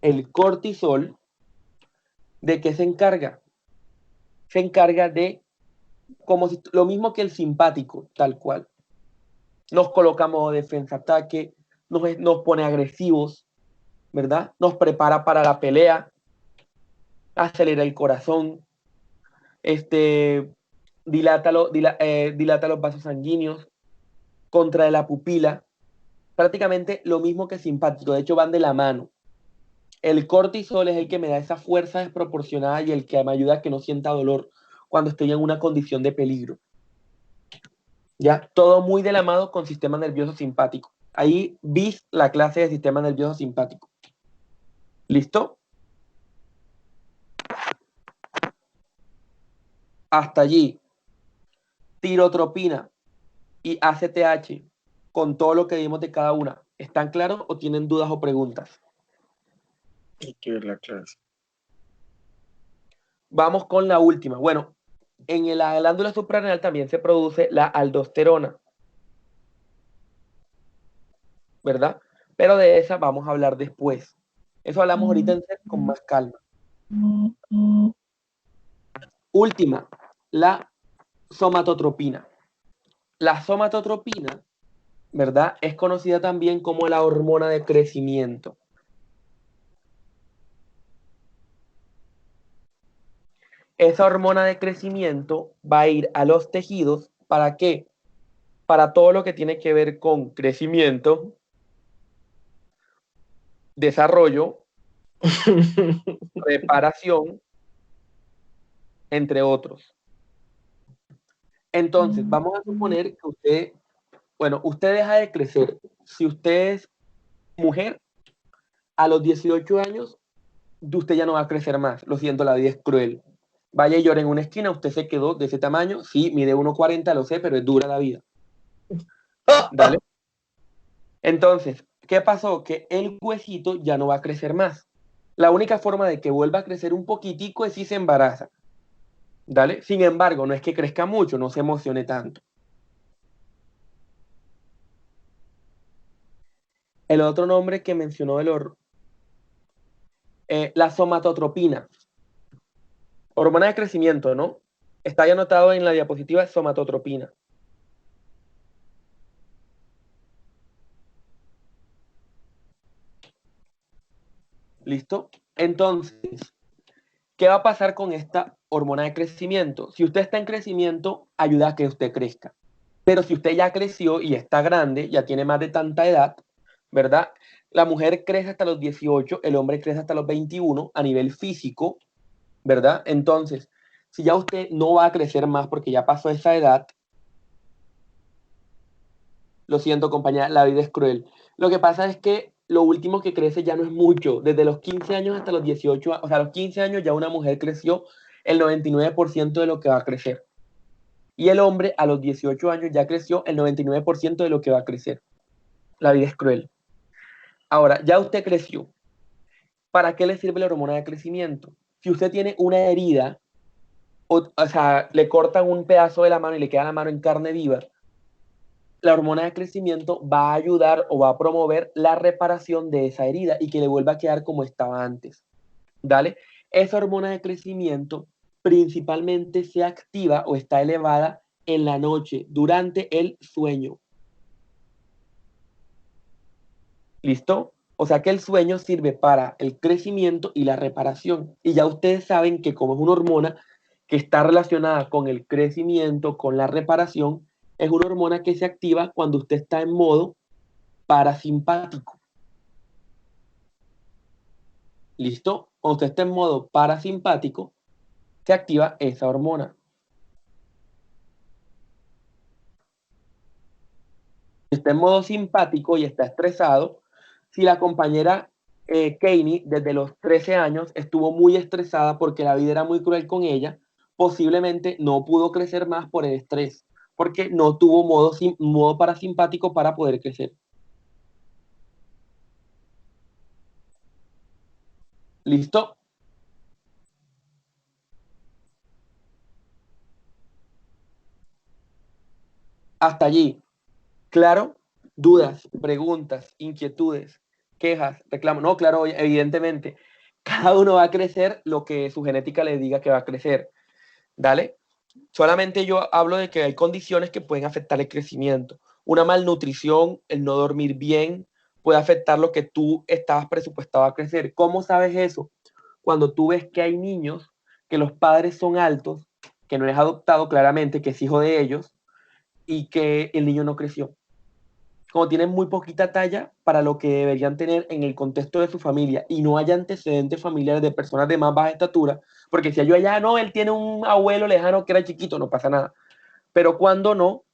El cortisol, ¿de qué se encarga? Se encarga de, como si, lo mismo que el simpático, tal cual. Nos coloca modo defensa-ataque, nos pone agresivos, ¿verdad? Nos prepara para la pelea, acelera el corazón, dilata los vasos sanguíneos, contrae la pupila, prácticamente lo mismo que simpático, de hecho van de la mano. El cortisol es el que me da esa fuerza desproporcionada y el que me ayuda a que no sienta dolor cuando estoy en una condición de peligro. Ya, todo muy de la mano con sistema nervioso simpático. Ahí vis la clase de sistema nervioso simpático. ¿Listo? Hasta allí. Tirotropina y ACTH, con todo lo que vimos de cada una. ¿Están claros o tienen dudas o preguntas? Hay que ver la clase. Vamos con la última. Bueno, en la glándula suprarrenal también se produce la aldosterona, ¿verdad? Pero de esa vamos a hablar después. Eso hablamos ahorita en SET con más calma. Última, la somatotropina. La somatotropina, ¿verdad? Es conocida también como la hormona de crecimiento. Esa hormona de crecimiento va a ir a los tejidos. ¿Para qué? para todo lo que tiene que ver con crecimiento, desarrollo, reparación, entre otros. Entonces, vamos a suponer que usted deja de crecer. Si usted es mujer, a los 18 años, usted ya no va a crecer más. Lo siento, la vida es cruel. Vaya y llore en una esquina, usted se quedó de ese tamaño. Sí, mide 1,40, lo sé, pero es dura la vida. ¿Dale? Entonces, ¿qué pasó? Que el huesito ya no va a crecer más. La única forma de que vuelva a crecer un poquitico es si se embaraza. ¿Dale? Sin embargo, no es que crezca mucho, no se emocione tanto. El otro nombre que mencionó la somatotropina, hormona de crecimiento, ¿no? Está ahí anotado en la diapositiva, somatotropina. ¿Listo? Entonces, ¿qué va a pasar con esta hormona de crecimiento? Si usted está en crecimiento, ayuda a que usted crezca. Pero si usted ya creció y está grande, ya tiene más de tanta edad, ¿verdad? La mujer crece hasta los 18, el hombre crece hasta los 21 a nivel físico, ¿verdad? Entonces, si ya usted no va a crecer más porque ya pasó esa edad, lo siento, compañera, la vida es cruel. Lo que pasa es que lo último que crece ya no es mucho. Desde los 15 años hasta los 18, o sea, a los 15 años ya una mujer creció el 99% de lo que va a crecer. Y el hombre a los 18 años ya creció el 99% de lo que va a crecer. La vida es cruel. Ahora, ya usted creció. ¿Para qué le sirve la hormona de crecimiento? Si usted tiene una herida, o sea, le cortan un pedazo de la mano y le queda la mano en carne viva, la hormona de crecimiento va a ayudar o va a promover la reparación de esa herida y que le vuelva a quedar como estaba antes. ¿Dale? Esa hormona de crecimiento principalmente se activa o está elevada en la noche, durante el sueño. ¿Listo? O sea que el sueño sirve para el crecimiento y la reparación. Y ya ustedes saben que como es una hormona que está relacionada con el crecimiento, con la reparación, es una hormona que se activa cuando usted está en modo parasimpático. ¿Listo? Cuando usted está en modo parasimpático, se activa esa hormona. Si está en modo simpático y está estresado, si la compañera Kanye desde los 13 años estuvo muy estresada porque la vida era muy cruel con ella, posiblemente no pudo crecer más por el estrés, porque no tuvo modo parasimpático para poder crecer. ¿Listo? Hasta allí. ¿Claro? Dudas, preguntas, inquietudes, quejas, reclamos. No, claro, evidentemente, cada uno va a crecer lo que su genética le diga que va a crecer. ¿Dale? Solamente yo hablo de que hay condiciones que pueden afectar el crecimiento. Una malnutrición, el no dormir bien, puede afectar lo que tú estabas presupuestado a crecer. ¿Cómo sabes eso? Cuando tú ves que hay niños que los padres son altos, que no es adoptado claramente, que es hijo de ellos, y que el niño no creció. Como tienen muy poquita talla para lo que deberían tener en el contexto de su familia y no hay antecedentes familiares de personas de más baja estatura, porque si yo allá no, él tiene un abuelo lejano que era chiquito, no pasa nada. Pero cuando no,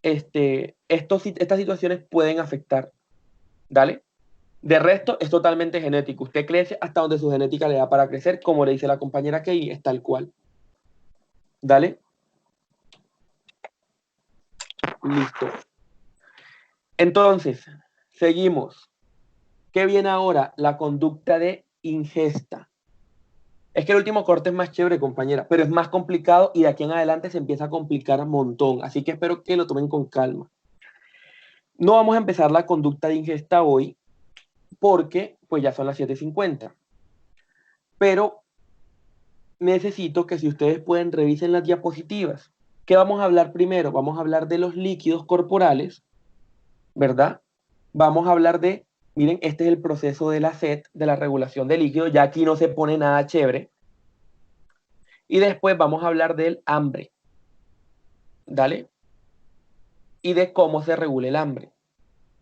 estas situaciones pueden afectar. ¿Dale? De resto, es totalmente genético. Usted crece hasta donde su genética le da para crecer, como le dice la compañera Key, es tal cual. ¿Dale? Listo. Entonces, seguimos. ¿Qué viene ahora? La conducta de ingesta. Es que el último corte es más chévere, compañera, pero es más complicado y de aquí en adelante se empieza a complicar un montón. Así que espero que lo tomen con calma. No vamos a empezar la conducta de ingesta hoy porque pues ya son las 7:50. Pero necesito que si ustedes pueden revisen las diapositivas. ¿Qué vamos a hablar primero? Vamos a hablar de los líquidos corporales, ¿verdad? Vamos a hablar de, miren, este es el proceso de la sed, de la regulación de líquidos. Ya aquí no se pone nada chévere. Y después vamos a hablar del hambre. ¿Dale? y de cómo se regula el hambre.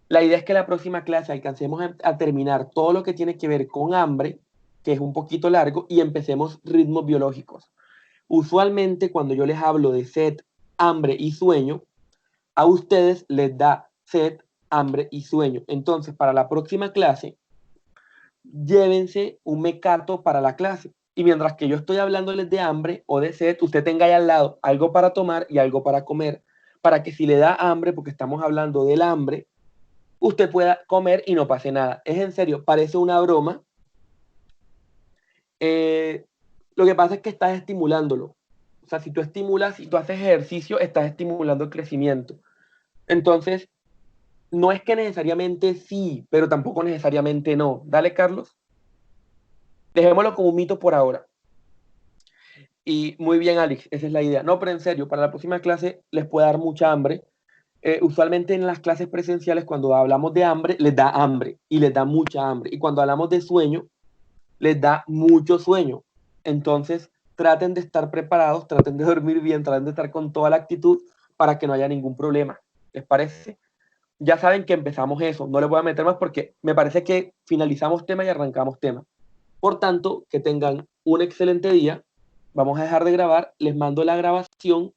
La idea es que la próxima clase alcancemos a terminar todo lo que tiene que ver con hambre, que es un poquito largo, y empecemos ritmos biológicos. Usualmente cuando yo les hablo de sed, hambre y sueño, a ustedes les da sed, hambre y sueño. Entonces, para la próxima clase, llévense un mecato para la clase. Y mientras que yo estoy hablándoles de hambre o de sed, usted tenga ahí al lado algo para tomar y algo para comer, para que si le da hambre, porque estamos hablando del hambre, usted pueda comer y no pase nada. Es en serio, parece una broma. Lo que pasa es que estás estimulándolo. O sea, si tú estimulas, si tú haces ejercicio, estás estimulando el crecimiento. Entonces, no es que necesariamente sí, pero tampoco necesariamente no. Dale, Carlos. Dejémoslo como un mito por ahora. Y muy bien, Alex, esa es la idea. No, pero en serio, para la próxima clase les puede dar mucha hambre. Usualmente en las clases presenciales, cuando hablamos de hambre, les da hambre y les da mucha hambre. Y cuando hablamos de sueño, les da mucho sueño. Entonces, traten de estar preparados, traten de dormir bien, traten de estar con toda la actitud para que no haya ningún problema. ¿Les parece? Ya saben que empezamos eso. No les voy a meter más porque me parece que finalizamos tema y arrancamos tema. Por tanto, que tengan un excelente día. Vamos a dejar de grabar. Les mando la grabación